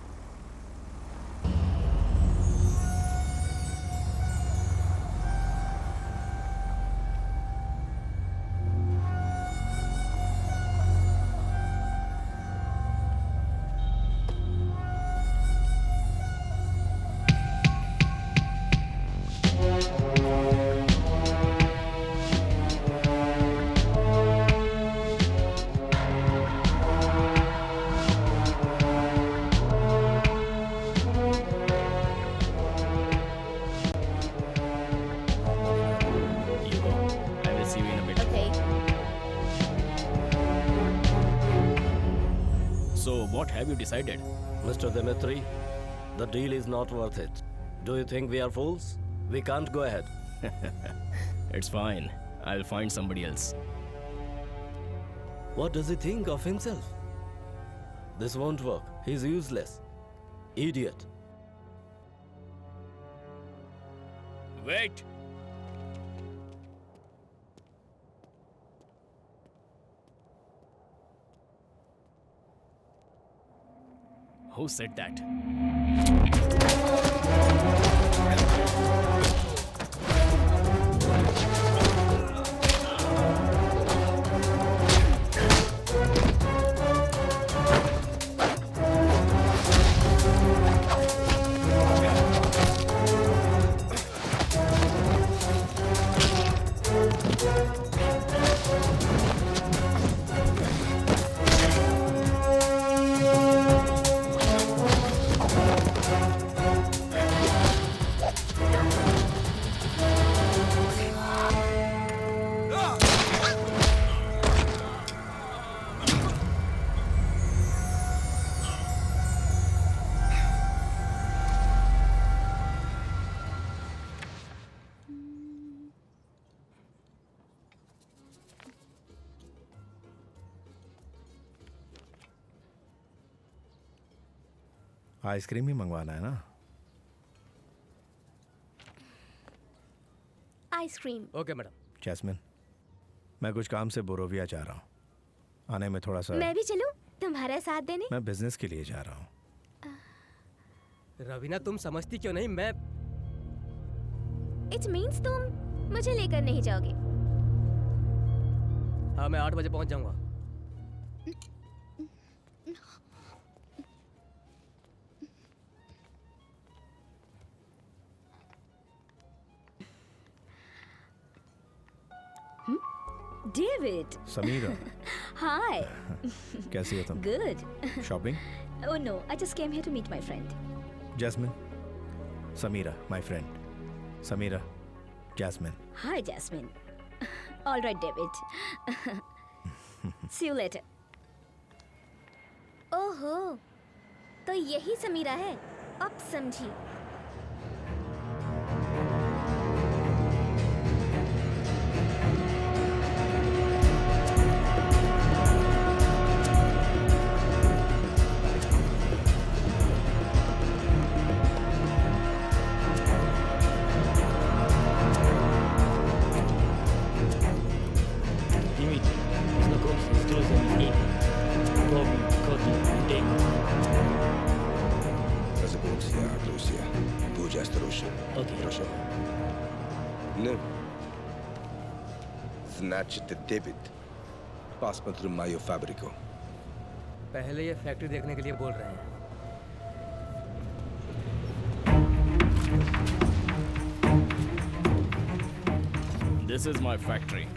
Decided, Mr. Dimitri, the deal is not worth it. Do you think we are fools? We can't go ahead. it's fine. I'll find somebody else. What does he think of himself? This won't work. He's useless. Idiot. Wait! Who said that? Ice cream ही मंगवाना है ना? Ice cream. Okay madam. Jasmine, मैं कुछ काम से बोरोविया जा रहा हूँ। आने में थोड़ा सा। मैं भी चलूं तुम्हारा साथ देने? मैं बिजनेस के लिए जा रहा हूँ। रवीना, तुम समझती क्यों नहीं? मैं इट मीन्स तुम मुझे लेकर नहीं जाओगे? हाँ, मैं 8 बजे पहुंच जाऊंगा। डेविड। समीरा, हाय। कैसी हो तुम? Good. Shopping? Oh no, I just came here to meet my friend. Jasmine, Sameera, my friend. Sameera, Jasmine. Hi, Jasmine. All right, David. See you later. ओहो, तो यही समीरा है। अब समझी। Дмитрий, знакомься с друзьями Эми, Бобби, Коди и Дэйми. Познакомься, друзья. Будь осторожен. Окей. Хорошо. Ну, значит, Дэвид, посмотрим мою фабрику. पहले ये फैक्ट्री देखने के लिए बोल रहे हैं। This is my factory.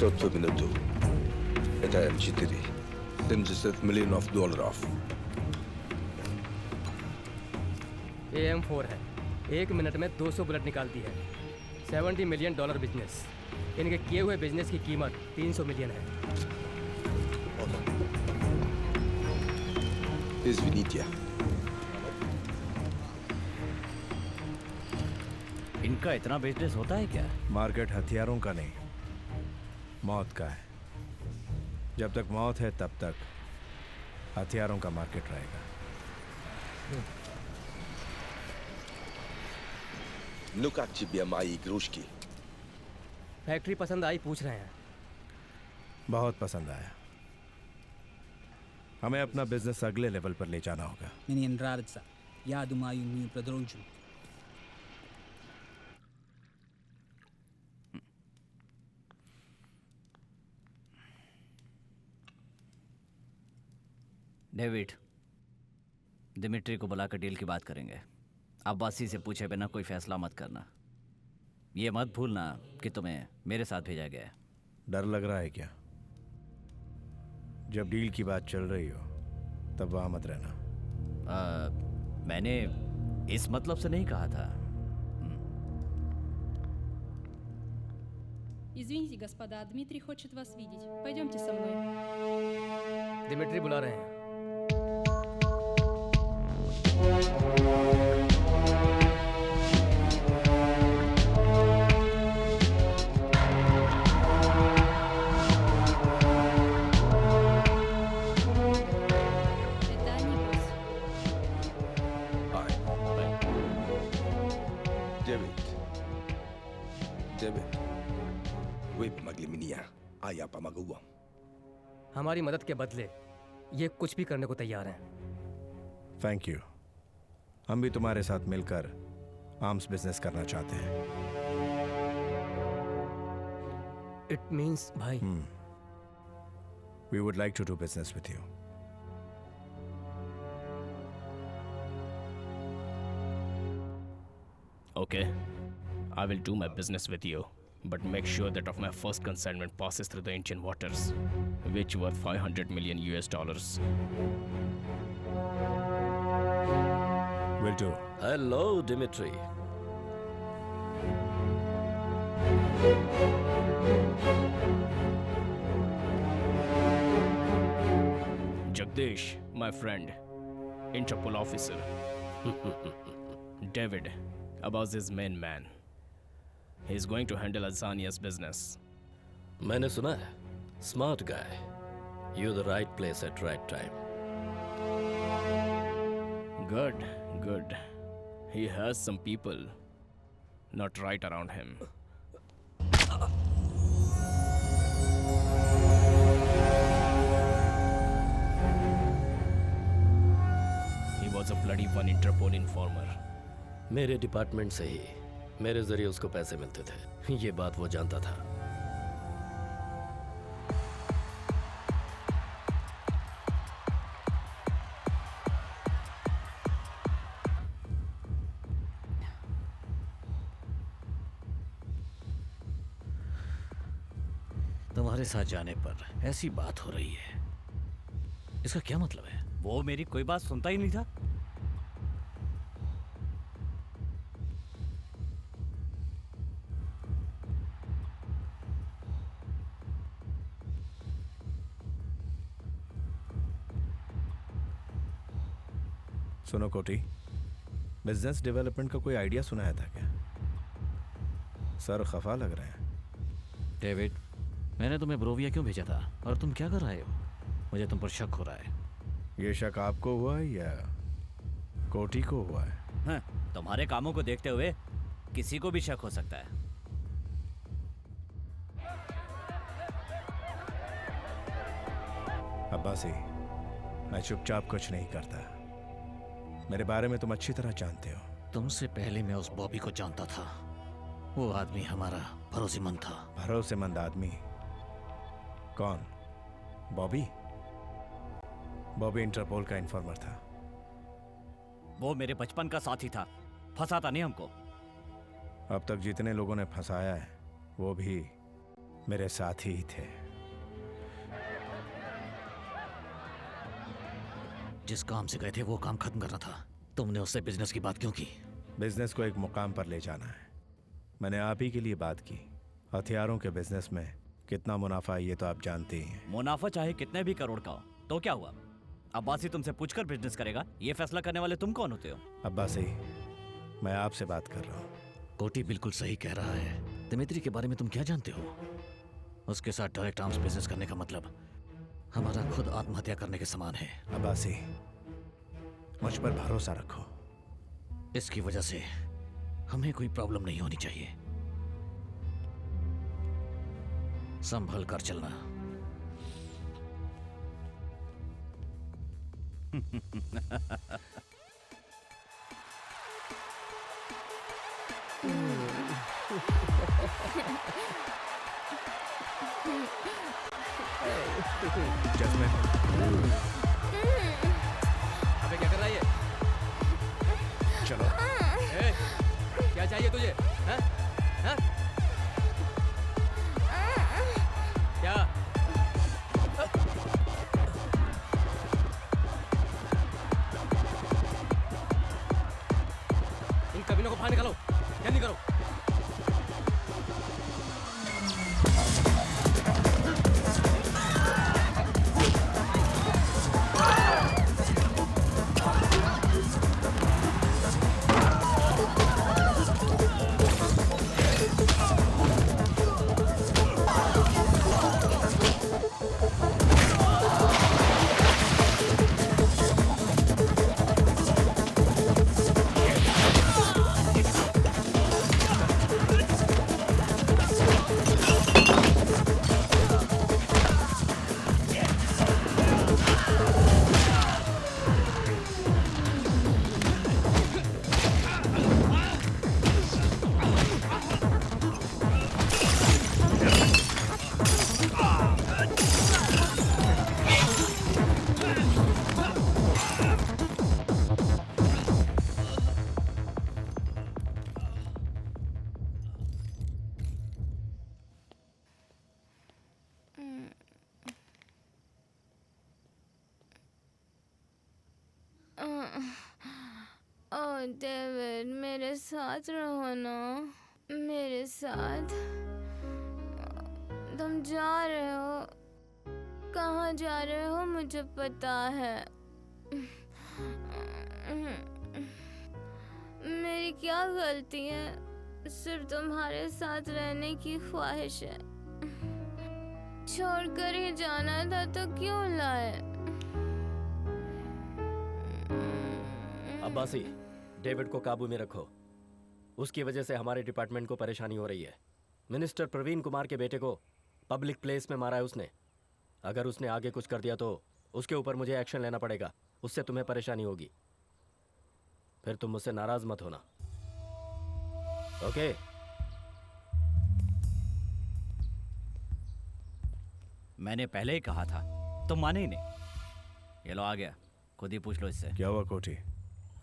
$900 в минуту. Это М4. $70 миллионов. ये M4 है। 1 मिनट में 200 बुलेट निकालती है। $70 मिलियन बिजनेस। इनके किए हुए बिजनेस की कीमत 300 मिलियन है। Извините. इनका इतना बिजनेस होता है क्या? मार्केट हथियारों का नहीं, मौत का है। जब तक मौत है तब तक हथियारों का मार्केट रहेगा। Ну как тебе мои игрушки? फैक्ट्री पसंद आई पूछ रहे हैं। बहुत पसंद आया। हमें अपना बिजनेस अगले लेवल पर ले जाना होगा। Мне нравится. Я думаю, мы продолжим. डेविड, दिमिट्री को बुलाकर डील की बात करेंगे। अब्बासी से पूछे बिना कोई फैसला मत करना। ये मत भूलना कि तुम्हें मेरे साथ भेजा गया है। डर लग रहा है क्या? जब डील की बात चल रही हो तब वहां मत रहना। मैंने इस मतलब से नहीं कहा था। Извините, господа, Дмитрий хочет вас видеть. Пойдемте со мной. दिमिट्री बुला रहे हैं। Это они, босс. Дэвид, вы помогли мне, а я помогу вам. हमारी मदद के बदले ये कुछ भी करने को तैयार हैं। Thank you. हम भी तुम्हारे साथ मिलकर आर्म्स बिजनेस करना चाहते हैं। इट मीन्स भाई। We would like to do business with you. Okay, I will do my business with you, but make sure that of my first consignment passes through the Indian waters, which worth $500 million. Will do. Hello, Dimitri. Jagdish, my friend, Interpol officer. David, about this main man. He's going to handle Azania's business. मैंने सुना है, smart guy. You're the right place at right time. Good, good. He has some people not right around him. He was a bloody one Interpol informer. मेरे department से ही मेरे जरिए उसको पैसे मिलते थे। ये बात वो जानता था। तुम्हारे साथ जाने पर ऐसी बात हो रही है, इसका क्या मतलब है? वो मेरी कोई बात सुनता ही नहीं था। सुनो कोटी, बिजनेस डेवलपमेंट का कोई आइडिया सुनाया था क्या? सर खफा लग रहे हैं। डेविड, मैंने तुम्हें ब्रोविया क्यों भेजा था और तुम क्या कर रहे हो? मुझे तुम पर शक हो रहा है। ये शक आपको हुआ है या कोटी को हुआ है? हाँ, तुम्हारे कामों को देखते हुए किसी को भी शक हो सकता है। अब्बासी, मैं चुपचाप कुछ नहीं करता। मेरे बारे में तुम अच्छी तरह जानते हो। तुमसे पहले मैं उस बॉबी को जानता था। वो आदमी हमारा भरोसेमंद था। भरोसेमंद आदमी? कौन? बॉबी? बॉबी इंटरपोल का इन्फॉर्मर था। वो मेरे बचपन का साथी था, फंसाता नहीं हमको। अब तक जितने लोगों ने फंसाया है वो भी मेरे साथी ही थे। जिस काम से गए थे वो काम खत्म करना था। तुमने उससे बिजनेस की बात क्यों की? बिजनेस को एक मुकाम पर ले जाना है। मैंने आप ही के लिए बात की। हथियारों के बिजनेस में कितना मुनाफा है ये तो आप जानते ही हैं। मुनाफा चाहे कितने भी करोड़ का हो तो क्या हुआ? अब्बासी तुमसे पूछकर बिजनेस करेगा, ये फैसला करने वाले तुम कौन होते हो? अब्बासी, मैं आपसे बात कर रहा हूँ। कोटी बिल्कुल सही कह रहा है। दिमित्री के बारे में तुम क्या जानते हो? उसके साथ डायरेक्ट आर्म्स बिजनेस करने का मतलब हमारा खुद आत्महत्या करने के समान है। अब्बासी, मुझ पर भरोसा रखो। इसकी वजह से हमें कोई प्रॉब्लम नहीं होनी चाहिए। संभल कर चलना। अबे क्या कर रहा है ये? चलो। ए, क्या चाहिए तुझे? हाँ? हाँ? क्या? इन कमीनों को बाहर निकालो। जल्दी करो। डेविड, मेरे साथ रहो ना, मेरे साथ। तुम जा रहे हो, कहाँ जा रहे हो मुझे पता है। मेरी क्या गलती है? सिर्फ तुम्हारे साथ रहने की ख्वाहिश है। छोड़कर ही जाना था तो क्यों लाए? अब्बासी, डेविड को काबू में रखो। उसकी वजह से हमारे डिपार्टमेंट को परेशानी हो रही है। मिनिस्टर प्रवीण कुमार के बेटे को पब्लिक प्लेस में मारा है उसने। अगर उसने आगे कुछ कर दिया तो उसके ऊपर मुझे एक्शन लेना पड़ेगा। उससे तुम्हें परेशानी होगी। फिर तुम मुझसे नाराज मत होना, ओके? मैंने पहले ही कहा था, तुम माने ही नहीं। ये लो आ गया, खुद ही पूछ लो इससे। क्या हुआ कोटी?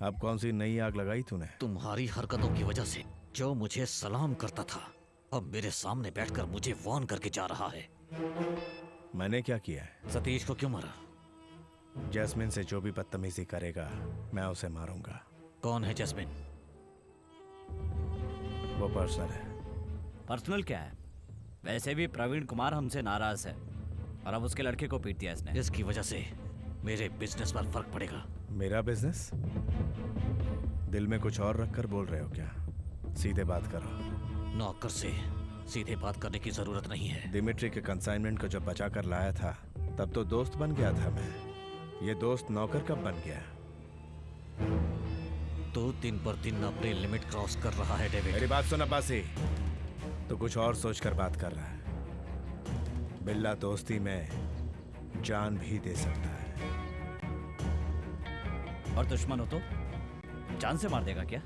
अब कौन सी नई आग लगाई तूने? तुम्हारी हरकतों की वजह से जो मुझे सलाम करता था अब मेरे सामने बैठकर मुझे वार्न करके जा रहा है। मैंने क्या किया है? सतीश को क्यों मारा? जैस्मिन से जो भी बदतमीजी करेगा मैं उसे मारूंगा। कौन है जैस्मिन? वो पर्सनल है। पर्सनल क्या है? वैसे भी प्रवीण कुमार हमसे नाराज है और अब उसके लड़के को पीट दिया इसने। इसकी वजह से मेरे बिजनेस पर फर्क पड़ेगा। मेरा बिजनेस? दिल में कुछ और रखकर बोल रहे हो क्या? सीधे बात करो। नौकर से सीधे बात करने की जरूरत नहीं है। दिमित्री के कंसाइनमेंट को जब बचा कर लाया था तब तो दोस्त बन गया था मैं। ये दोस्त नौकर कब बन गया? तो दिन पर दिन अपनी लिमिट क्रॉस कर रहा है डेविड। मेरी बात सुन अब्बासी, तो कुछ और सोचकर बात कर रहा है। बिल्ला दोस्ती में जान भी दे सकता है। और दुश्मन हो तो जान से मार देगा क्या?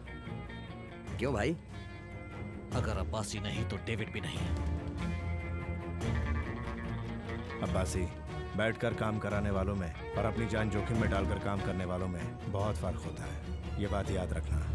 क्यों भाई? अगर अब्बासी नहीं तो डेविड भी नहीं। अब्बासी, बैठकर काम कराने वालों में और अपनी जान जोखिम में डालकर काम करने वालों में बहुत फर्क होता है। ये बात याद रखना।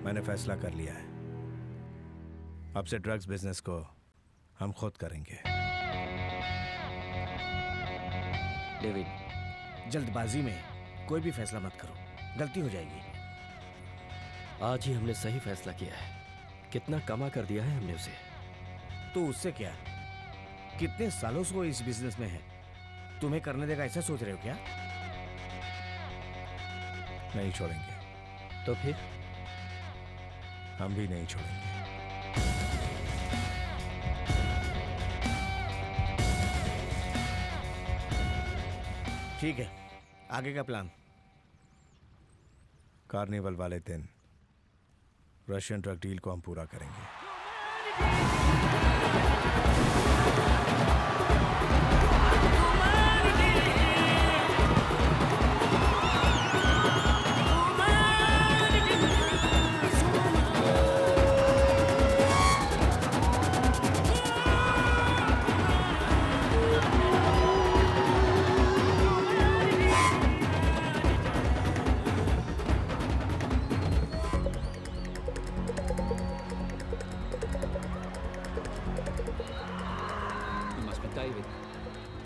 मैंने फैसला कर लिया है, अब से ड्रग्स बिजनेस को हम खुद करेंगे। डेविड, जल्दबाजी में कोई भी फैसला मत करो, गलती हो जाएगी। आज ही हमने सही फैसला किया है। कितना कमा कर दिया है हमने उसे। तो उससे क्या? कितने सालों से वो इस बिजनेस में है, तुम्हें करने देगा ऐसा सोच रहे हो क्या? नहीं छोड़ेंगे। तो फिर हम भी नहीं छोड़ेंगे। ठीक है, आगे का प्लान? कार्निवल वाले दिन रशियन ड्रग डील को हम पूरा करेंगे।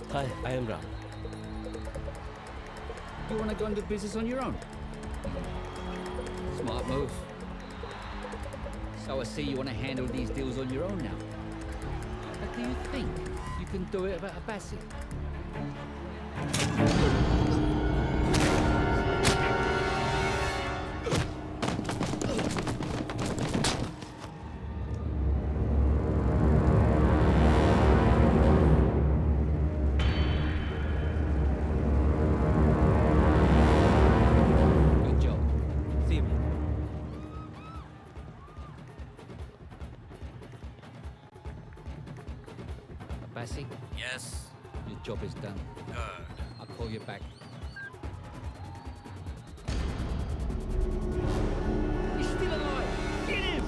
Hi, I am Ram. You want to go into business on your own? Smart move. So I see you want to handle these deals on your own now. But do you think you can do it about Abbasi? Yes. Your job is done. Good. I'll call you back. He's still alive! Get him!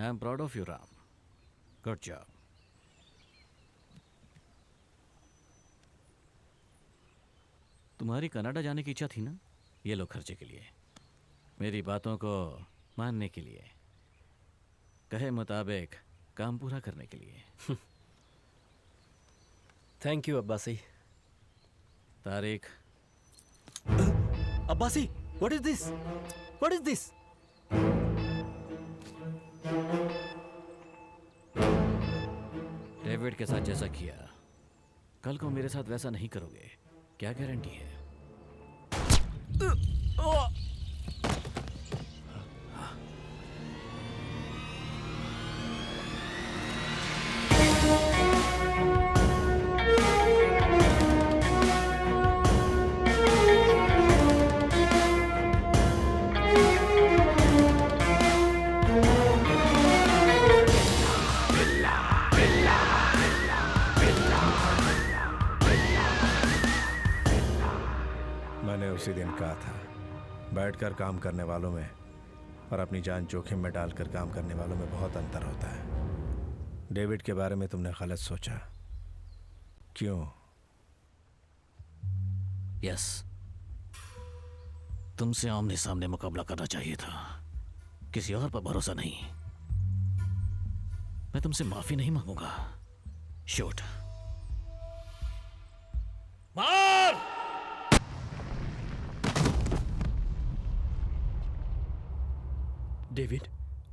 I am proud of you Ram, good job. तुम्हारी Canada जाने की इच्छा थी ना? ये लो खर्चे के लिए, मेरी बातों को मानने के लिए, कहे मुताबिक काम पूरा करने के लिए। Thank you Abbasi. Tariq. Abbasi, what is this? What is this? David के साथ जैसा किया, कल को मेरे साथ वैसा नहीं करोगे, क्या गारंटी है? मैंने उसी दिन कहा था, बैठकर काम करने वालों में और अपनी जान जोखिम में डालकर काम करने वालों में बहुत अंतर होता है। डेविड के बारे में तुमने गलत सोचा। क्यों? यस, तुमसे आमने सामने मुकाबला करना चाहिए था, किसी और पर भरोसा नहीं। मैं तुमसे माफी नहीं मांगूंगा। शूट। मार! डेविड,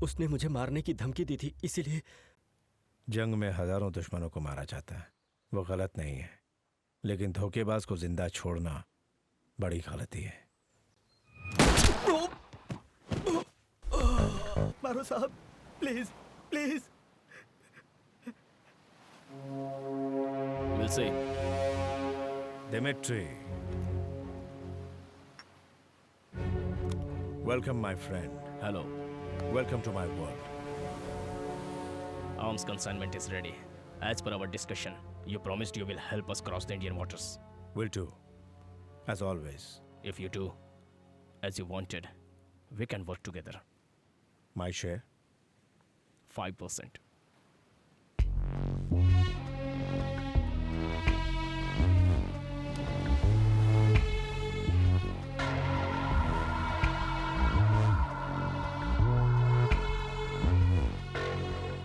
उसने मुझे मारने की धमकी दी थी, इसीलिए। जंग में हजारों दुश्मनों को मारा जाता है, वो गलत नहीं है, लेकिन धोखेबाज को जिंदा छोड़ना बड़ी गलती है। मारो साहब, please please. We'll see. Dimitri. Welcome, my friend. Hello. Welcome to my world. Arms consignment is ready. As per our discussion, you promised you will help us cross the Indian waters. Will do. As always. If you do, as you wanted, we can work together. My share? 5%.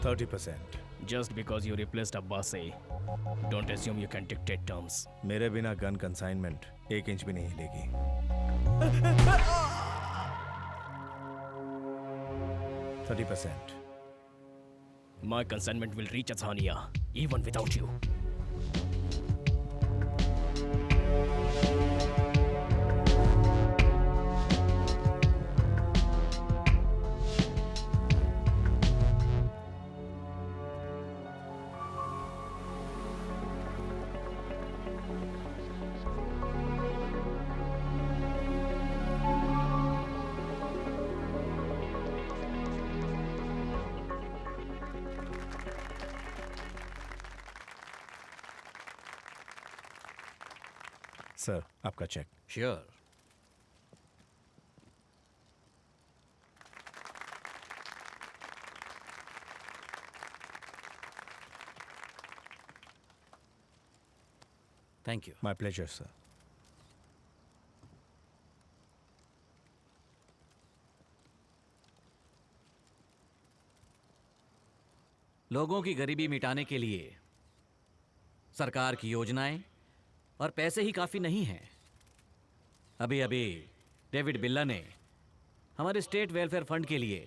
%30%. Just because you replaced Abbasi, don't assume you can dictate terms. मेरे बिना gun consignment 1 inch भी नहीं हिलेगी। 30%. My consignment will reach Azania, even without you. Sir, आपका cheque. Sure. Thank you. My pleasure sir. लोगों की गरीबी मिटाने के लिए सरकार की योजनाएं और पैसे ही काफी नहीं हैं। अभी अभी डेविड बिल्ला ने हमारे स्टेट वेलफेयर फंड के लिए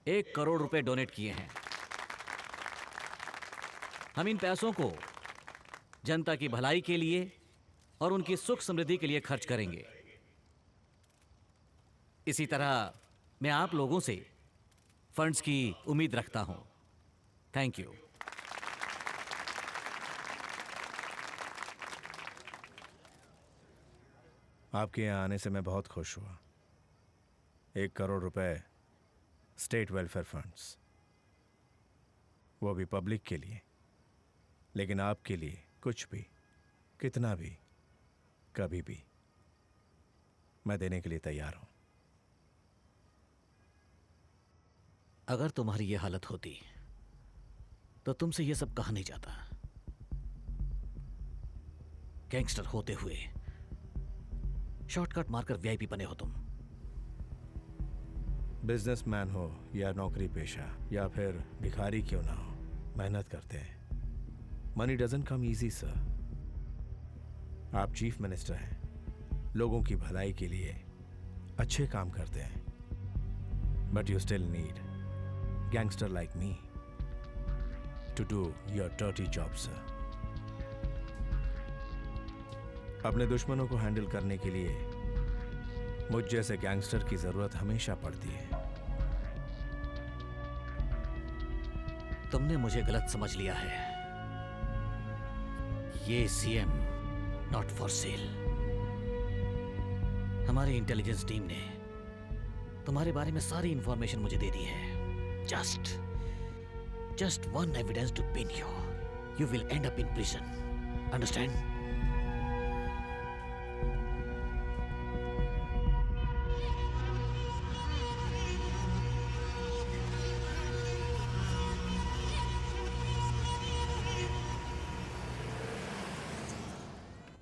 1 करोड़ रुपए डोनेट किए हैं। हम इन पैसों को जनता की भलाई के लिए और उनकी सुख समृद्धि के लिए खर्च करेंगे। इसी तरह मैं आप लोगों से फंड्स की उम्मीद रखता हूं। Thank you. आपके यहाँ आने से मैं बहुत खुश हुआ। 1 करोड़ रुपए स्टेट वेलफेयर फंड्स, वो भी पब्लिक के लिए, लेकिन आपके लिए कुछ भी, कितना भी, कभी भी मैं देने के लिए तैयार हूं। अगर तुम्हारी ये हालत होती तो तुमसे ये सब कहा नहीं जाता। गैंगस्टर होते हुए शॉर्टकट मारकर वीआईपी बने हो तुम। बिजनेसमैन हो या नौकरी पेशा या फिर भिखारी क्यों ना हो, मेहनत करते हैं। Money doesn't come easy sir. आप चीफ मिनिस्टर हैं, लोगों की भलाई के लिए अच्छे काम करते हैं, but you still need gangster like me to do your dirty job sir. अपने दुश्मनों को हैंडल करने के लिए मुझ जैसे गैंगस्टर की जरूरत हमेशा पड़ती है। तुमने मुझे गलत समझ लिया है। ये सीएम नॉट फॉर सेल। हमारी इंटेलिजेंस टीम ने तुम्हारे बारे में सारी इंफॉर्मेशन मुझे दे दी है। Just one evidence to pin you. You will end up in prison. Understand?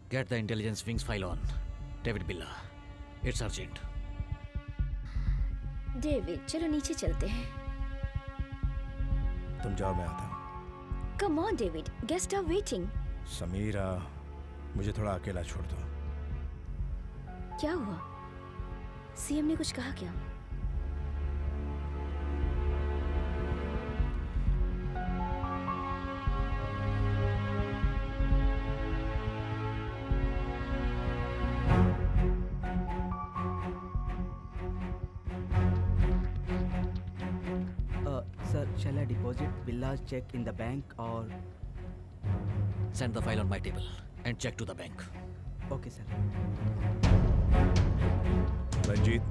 Get the intelligence wings file on. David Billa. It's urgent. David, चलो नीचे चलते हैं। तुम जाओ, मैं आता हूँ। Come on David, guests are waiting. Sameera, मुझे थोड़ा अकेला छोड़ दो। क्या हुआ? सीएम ने कुछ कहा क्या? Shall I deposit Billa's check in the bank or? Send the file on my table and check to the bank. Okay, sir. Ranjit,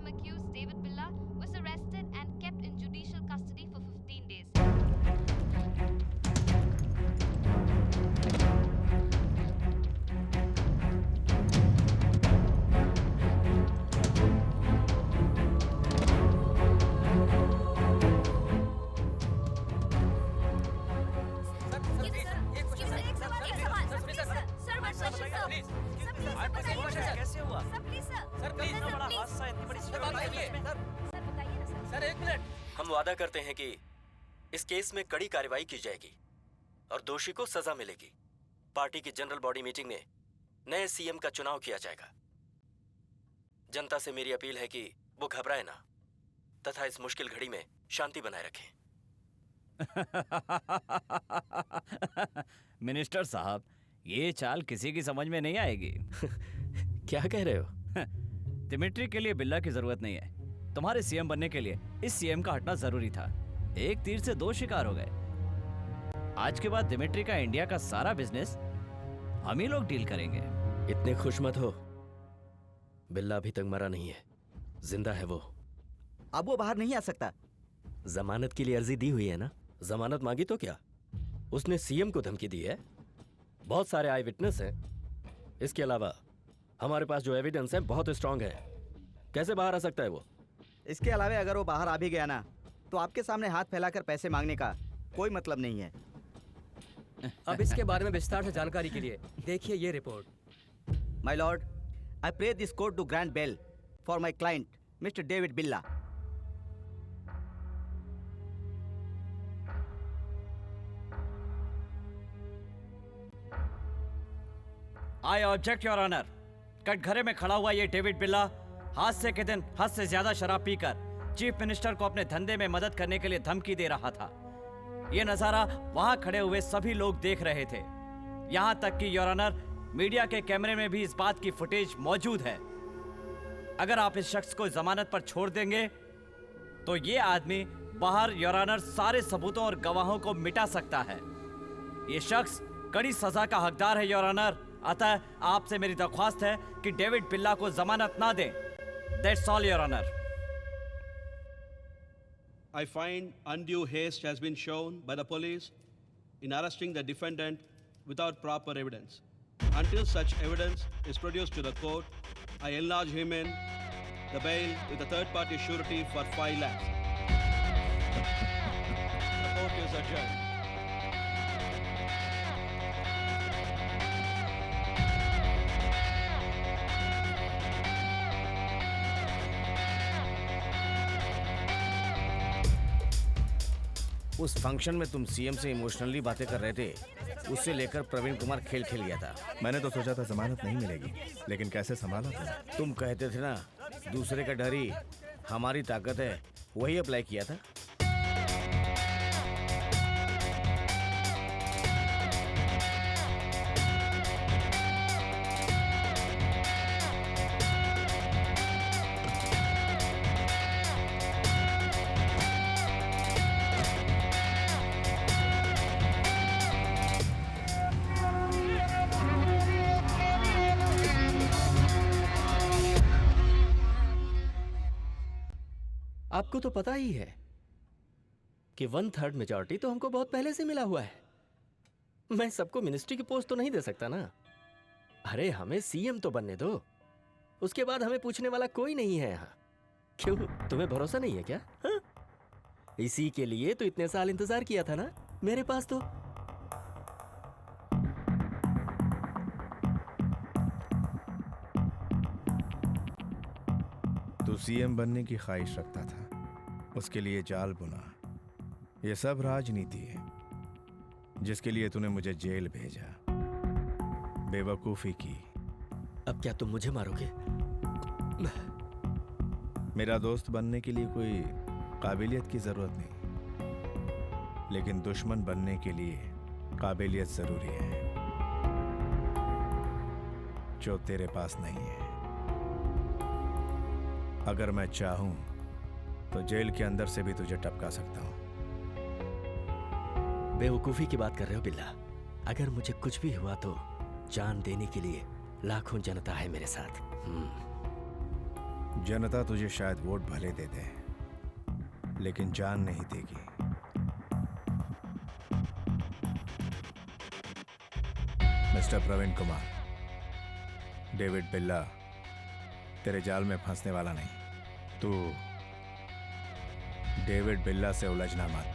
Accused David Billa was arrested and kept in judicial custody for 15 days. कैसे हुआ? Sir please, इतना बड़ा हादसा, इतनी बड़ी sir एक minute. हम वादा करते हैं कि इस केस में कड़ी कार्रवाई की जाएगी और दोषी को सजा मिलेगी। पार्टी की जनरल बॉडी मीटिंग में नए सीएम का चुनाव किया जाएगा। जनता से मेरी अपील है कि वो घबराए ना तथा इस मुश्किल घड़ी में शांति बनाए रखें। मिनिस्टर साहब, ये चाल किसी की समझ में नहीं आएगी। क्या कह रहे हो? दिमिट्री के लिए बिल्ला की जरूरत नहीं है। तुम्हारे सीएम बनने के लिए इस सीएम का हटना जरूरी था। एक तीर से दो शिकार हो गए। आज के बाद दिमिट्री का इंडिया का सारा बिजनेस हम ही लोग डील करेंगे। इतने खुश मत हो, बिल्ला अभी तक मरा नहीं है, जिंदा है वो। अब वो बाहर नहीं आ सकता। जमानत के लिए अर्जी दी हुई है ना? जमानत मांगी तो क्या? उसने सीएम को धमकी दी है। बहुत सारे आई विटनेस हैं। इसके अलावा हमारे पास जो एविडेंस है बहुत स्ट्रांग है। कैसे बाहर आ सकता है वो? इसके अलावा अगर वो बाहर आ भी गया ना तो आपके सामने हाथ फैलाकर पैसे मांगने का कोई मतलब नहीं है। अब इसके बारे में विस्तार से जानकारी के लिए देखिए ये report. My lord, I pray this court to grant bail for my client, Mr. David Billa. I object your honour. कटघरे में खड़ा हुआ ये डेविड बिल्ला हादसे के दिन हद से ज्यादा शराब पीकर चीफ मिनिस्टर को अपने धंधे में मदद करने के लिए धमकी दे रहा था। ये नजारा वहां खड़े हुए सभी लोग देख रहे थे, यहां तक कि योर ऑनर मीडिया के कैमरे में भी इस बात की फुटेज मौजूद है। अगर आप इस शख्स को जमानत पर छोड़ देंगे तो ये आदमी बाहर योर ऑनर सारे सबूतों और गवाहों को मिटा सकता है। ये शख्स कड़ी सजा का हकदार है योर ऑनर। अतः आपसे मेरी दरख्वास्त है कि डेविड बिल्ला को जमानत ना दें। That's all your honour. I find undue haste has been shown by the police in arresting the defendant without proper evidence. Until such evidence is produced to the court, I enlarge him in the bail with a third-party surety for 5 lakhs. The court is adjourned. उस function में तुम CM से emotionally बातें कर रहे थे, उससे लेकर प्रवीण कुमार खेल खेल गया था। मैंने तो सोचा था जमानत नहीं मिलेगी, लेकिन कैसे संभाला तुम कहते थे ना दूसरे का डर ही हमारी ताकत है, वही अप्लाई किया था। आपको तो पता ही है कि 1/3 मेजॉरिटी तो हमको बहुत पहले से मिला हुआ है। मैं सबको मिनिस्ट्री की पोस्ट तो नहीं दे सकता ना। अरे हमें सीएम तो बनने दो, उसके बाद हमें पूछने वाला कोई नहीं है यहाँ। क्यों, तुम्हें भरोसा नहीं है क्या? हा? इसी के लिए तो इतने साल इंतजार किया था ना मेरे पास तो। तू सीएम बनने की ख्वाहिश रखता था, उसके लिए जाल बुना। ये सब राजनीति है जिसके लिए तूने मुझे जेल भेजा। बेवकूफी की। अब क्या तुम मुझे मारोगे? मेरा दोस्त बनने के लिए कोई काबिलियत की जरूरत नहीं, लेकिन दुश्मन बनने के लिए काबिलियत जरूरी है, जो तेरे पास नहीं है। अगर मैं चाहूं तो जेल के अंदर से भी तुझे टपका सकता हूं। बेवकूफी की बात कर रहे हो बिल्ला? अगर मुझे कुछ भी हुआ तो जान देने के लिए लाखों जनता है मेरे साथ। जनता तुझे शायद वोट भले दे दे, लेकिन जान नहीं देगी। मिस्टर प्रवीण कुमार, डेविड बिल्ला तेरे जाल में फंसने वाला नहीं। तू डेविड बिल्ला से उलझना मत।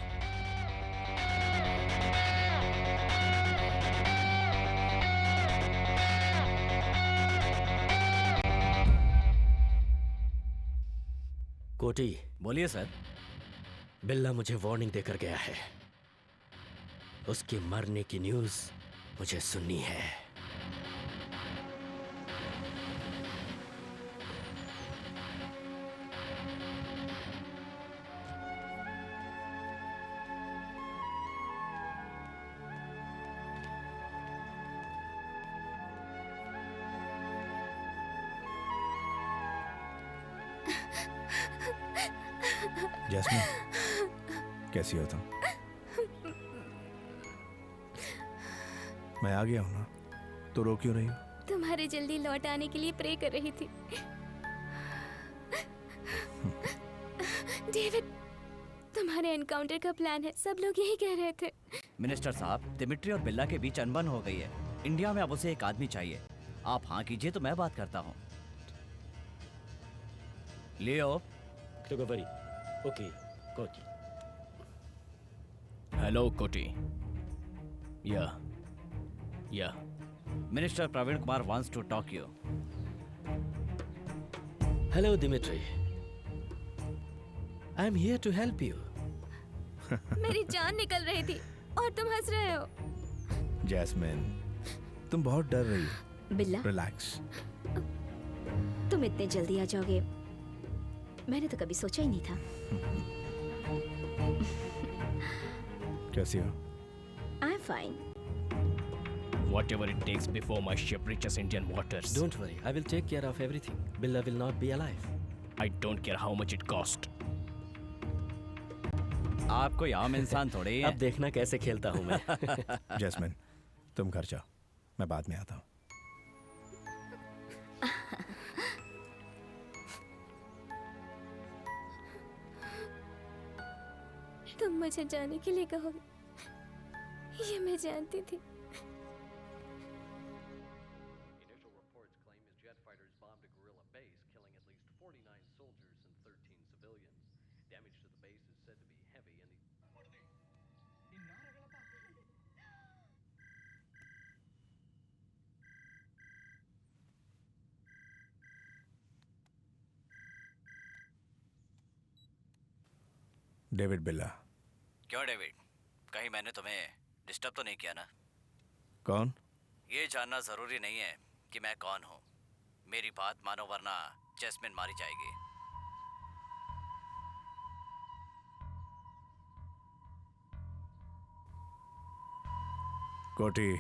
कोटी, बोलिए सर। बिल्ला मुझे वार्निंग देकर गया है। उसके मरने की न्यूज़ मुझे सुननी है। जैस्मीन, कैसी हो तुम? मैं आ गया हूं ना, तो रो क्यों रही हो? तुम्हारे जल्दी लौट आने के लिए प्रे कर रही थी। डेविड, तुम्हारे एनकाउंटर का प्लान है, सब लोग यही कह रहे थे। मिनिस्टर साहब, दिमित्री और बिल्ला के बीच अनबन हो गई है। इंडिया में अब उसे एक आदमी चाहिए। आप हाँ कीजिए तो मैं बात करता हूँ। लियो। ओके, कोटी। हेलो कोटी। Yeah. Minister Praveen Kumar wants to talk to you. Hello, Dimitri. I'm here to help you. मेरी जान निकल रही थी और तुम हंस रहे हो। जैस्मिन, तुम बहुत डर रही हो। बिल्ला, रिलैक्स। तुम इतने जल्दी आ जाओगे मैंने तो कभी सोचा ही नहीं था। कैसी हो? I'm fine. Whatever it takes before my ship reaches Indian waters. Don't worry, I will take care of everything. Billa will not be alive. I don't care how much it cost. आप कोई आम इंसान थोड़े ही हैं। अब देखना कैसे खेलता हूँ मैं। जैस्मिन, तुम घर जाओ, मैं बाद में आता हूँ। तुम मुझे जाने के लिए कहोगे, ये मैं जानती थी। डेविड बिल्ला। क्यों डेविड? कहीं मैंने तुम्हें डिस्टर्ब तो नहीं किया ना? कौन? ये जानना जरूरी नहीं है कि मैं कौन हूँ। मेरी बात मानो वरना जैस्मिन मारी जाएगी। कोटी,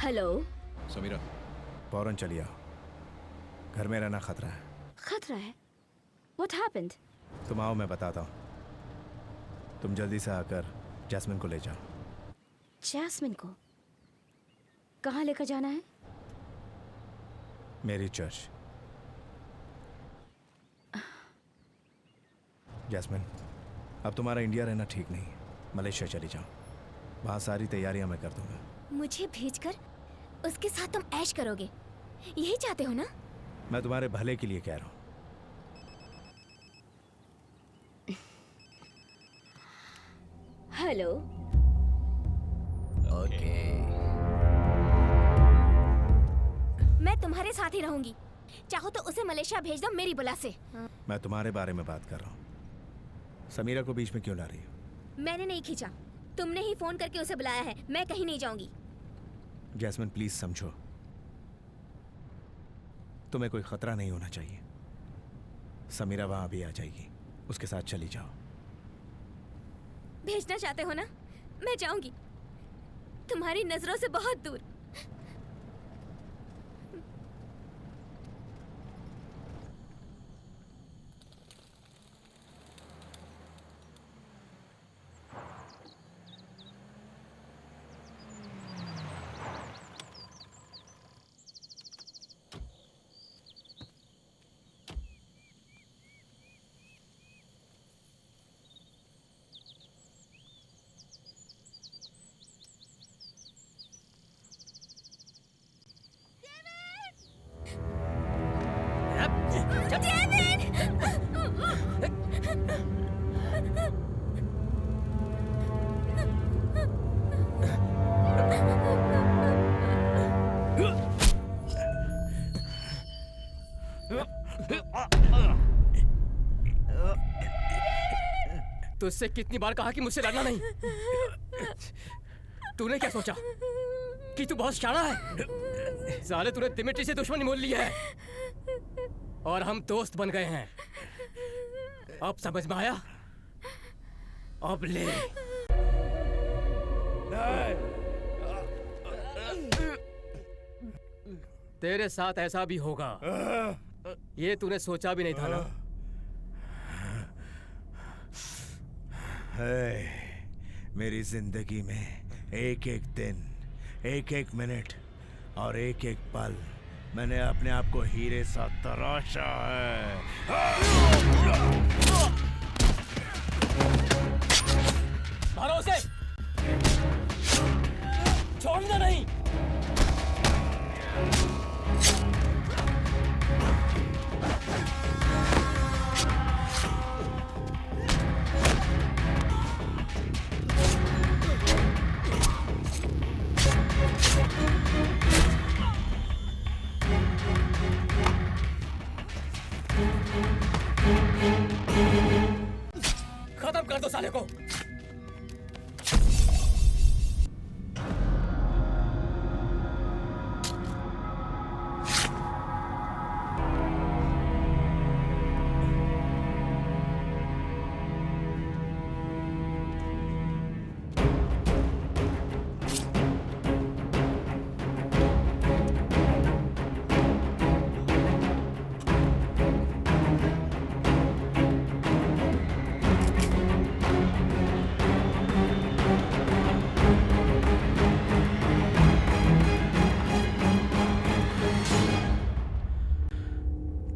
हेलो। समीरा, फौरन चलिए आओ। घर में रहना खतरा है। खतरा है? What happened? तुम आओ, मैं बताता हूँ। तुम जल्दी से आकर जैस्मिन को ले जाओ। जैस्मिन को कहाँ लेकर जाना है? मेरी चर्च। जैस्मिन, अब तुम्हारा इंडिया रहना ठीक नहीं। मलेशिया चली जाओ, वहाँ सारी तैयारियां मैं कर दूंगा। मुझे भेजकर उसके साथ तुम ऐश करोगे, यही चाहते हो ना? मैं तुम्हारे भले के लिए कह रहा हूँ। हेलो। ओके। मैं तुम्हारे साथ ही रहूंगी, चाहो तो उसे मलेशिया भेज दो मेरी बुला से। मैं तुम्हारे बारे में बात कर रहा हूँ। समीरा को बीच में क्यों ला रही हो? मैंने नहीं खींचा, तुमने ही फोन करके उसे बुलाया है। मैं कहीं नहीं जाऊंगी। जैस्मिन, प्लीज समझो, तुम्हें कोई खतरा नहीं होना चाहिए। समीरा वहां भी आ जाएगी, उसके साथ चली जाओ। भेजना चाहते हो ना? मैं जाऊंगी, तुम्हारी नजरों से बहुत दूर। तुझसे कितनी बार कहा कि मुझसे लड़ना नहीं। तूने क्या सोचा कि तू बहुत शाना है? साले तूने दिमित्री से दुश्मनी मोल ली है और हम दोस्त बन गए हैं। अब समझ में आया? अब ले। तेरे साथ ऐसा भी होगा, ये तूने सोचा भी नहीं था ना। मेरी जिंदगी में एक एक दिन, एक एक मिनट और एक एक पल मैंने अपने आप को हीरे सा तराशा है। मारो उसे, छोड़ना नहीं। खत्म कर दो साले को।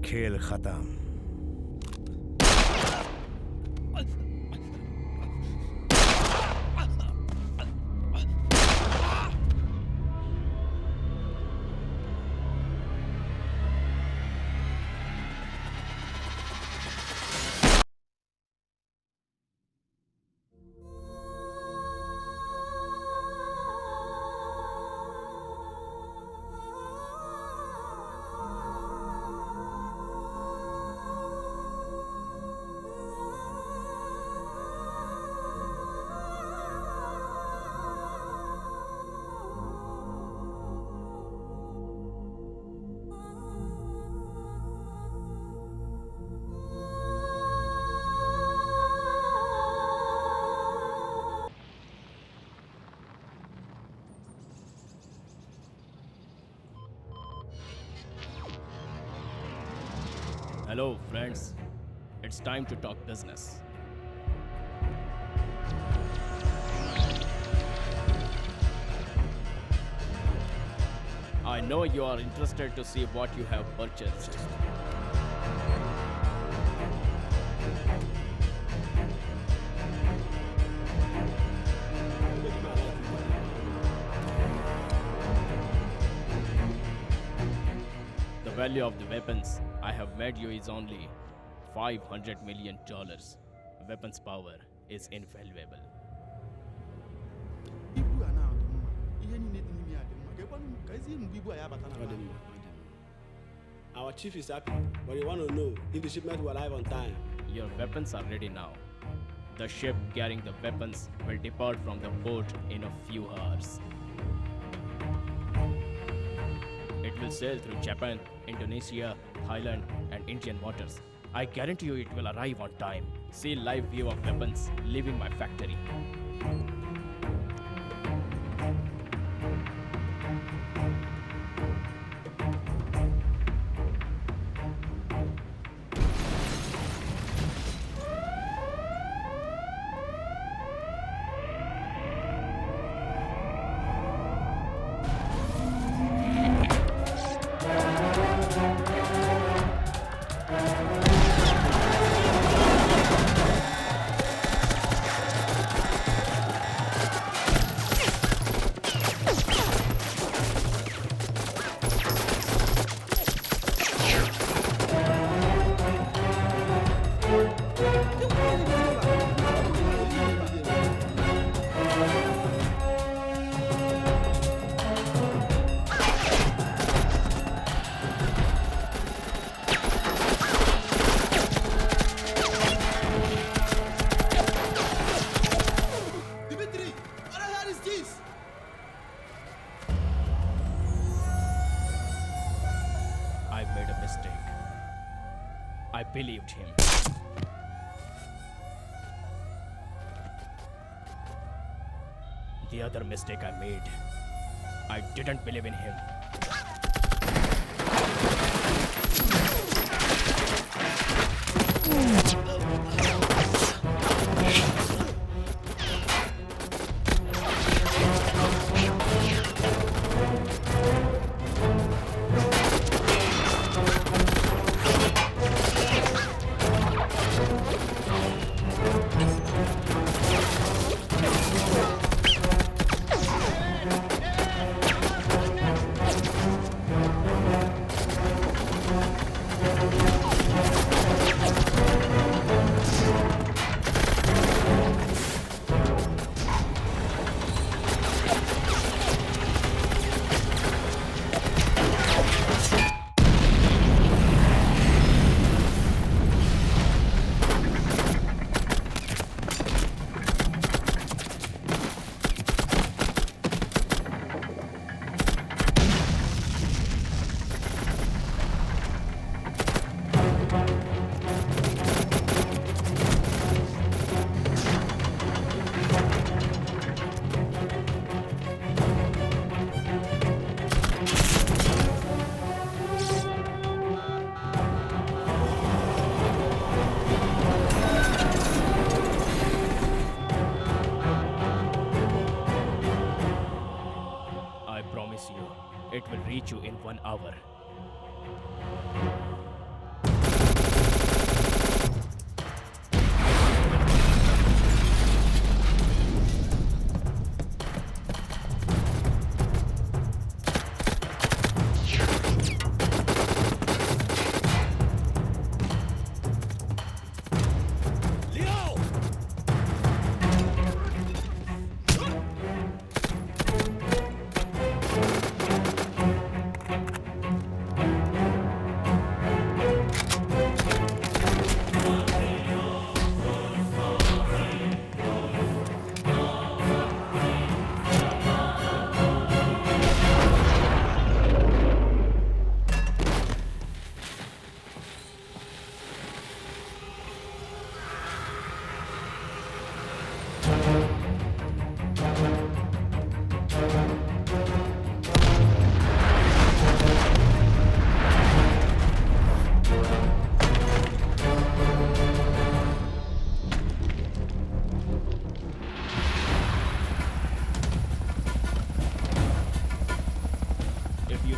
खेल खत्म। Hello, friends. It's time to talk business. I know you are interested to see what you have purchased. The value of the weapons I have made you is only $500 million. Weapons power is invaluable. Our chief is happy, but we want to know if the shipment will arrive on time. Your weapons are ready now. The ship carrying the weapons will depart from the port in a few hours. It will sail through Japan, Indonesia, Thailand, and Indian waters. I guarantee you it will arrive on time. See live view of weapons leaving my factory. believed him. The other mistake I made, I didn't believe in him. It will reach you in 1 hour.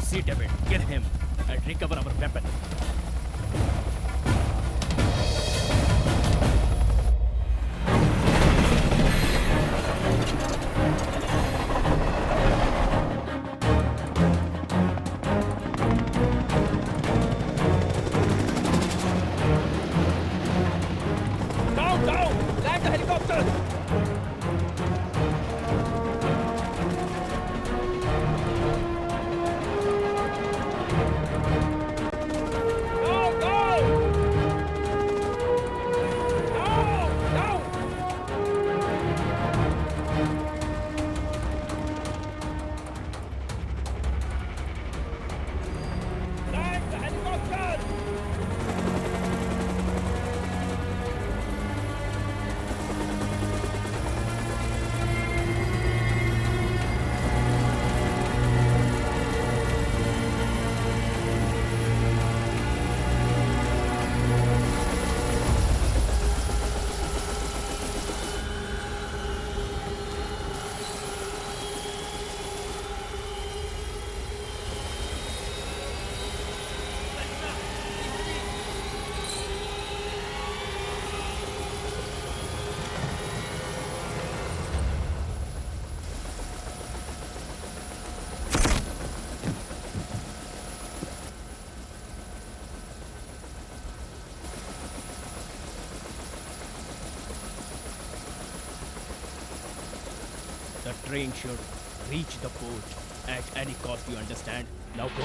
See David, kill him and recover our weapon. Down! Land the helicopter! The train should reach the port at any cost, you understand? Now go.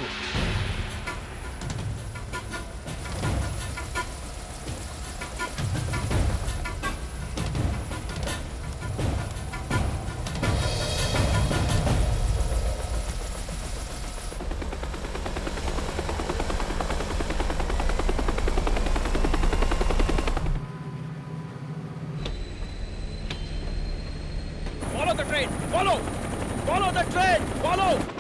train. Follow! Follow the train! Follow!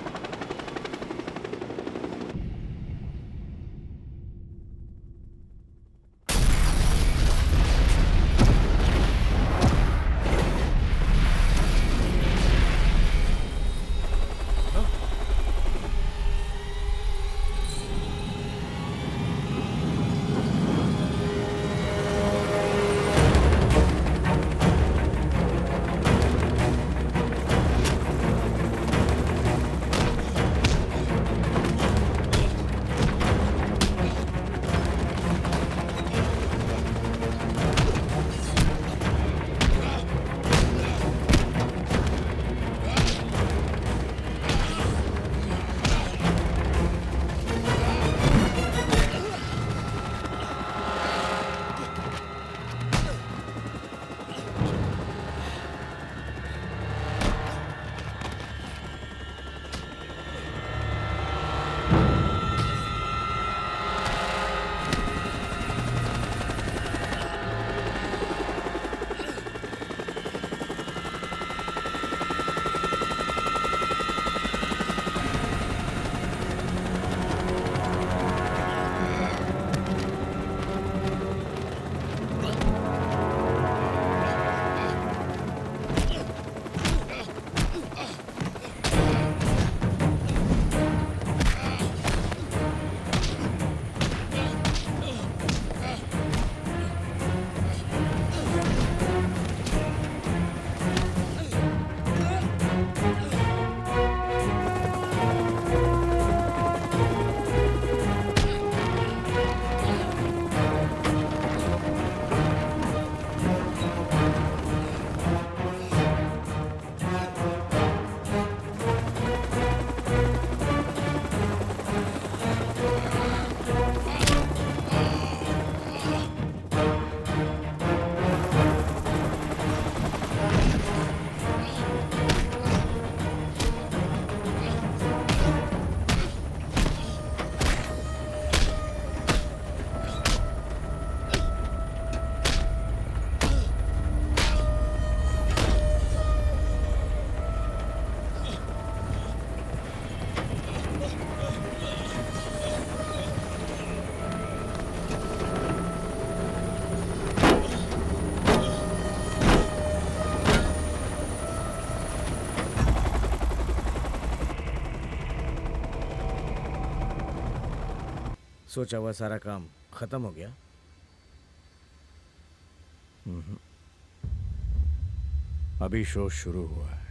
सोचा हुआ सारा काम खत्म हो गया। अभी show शुरू हुआ है।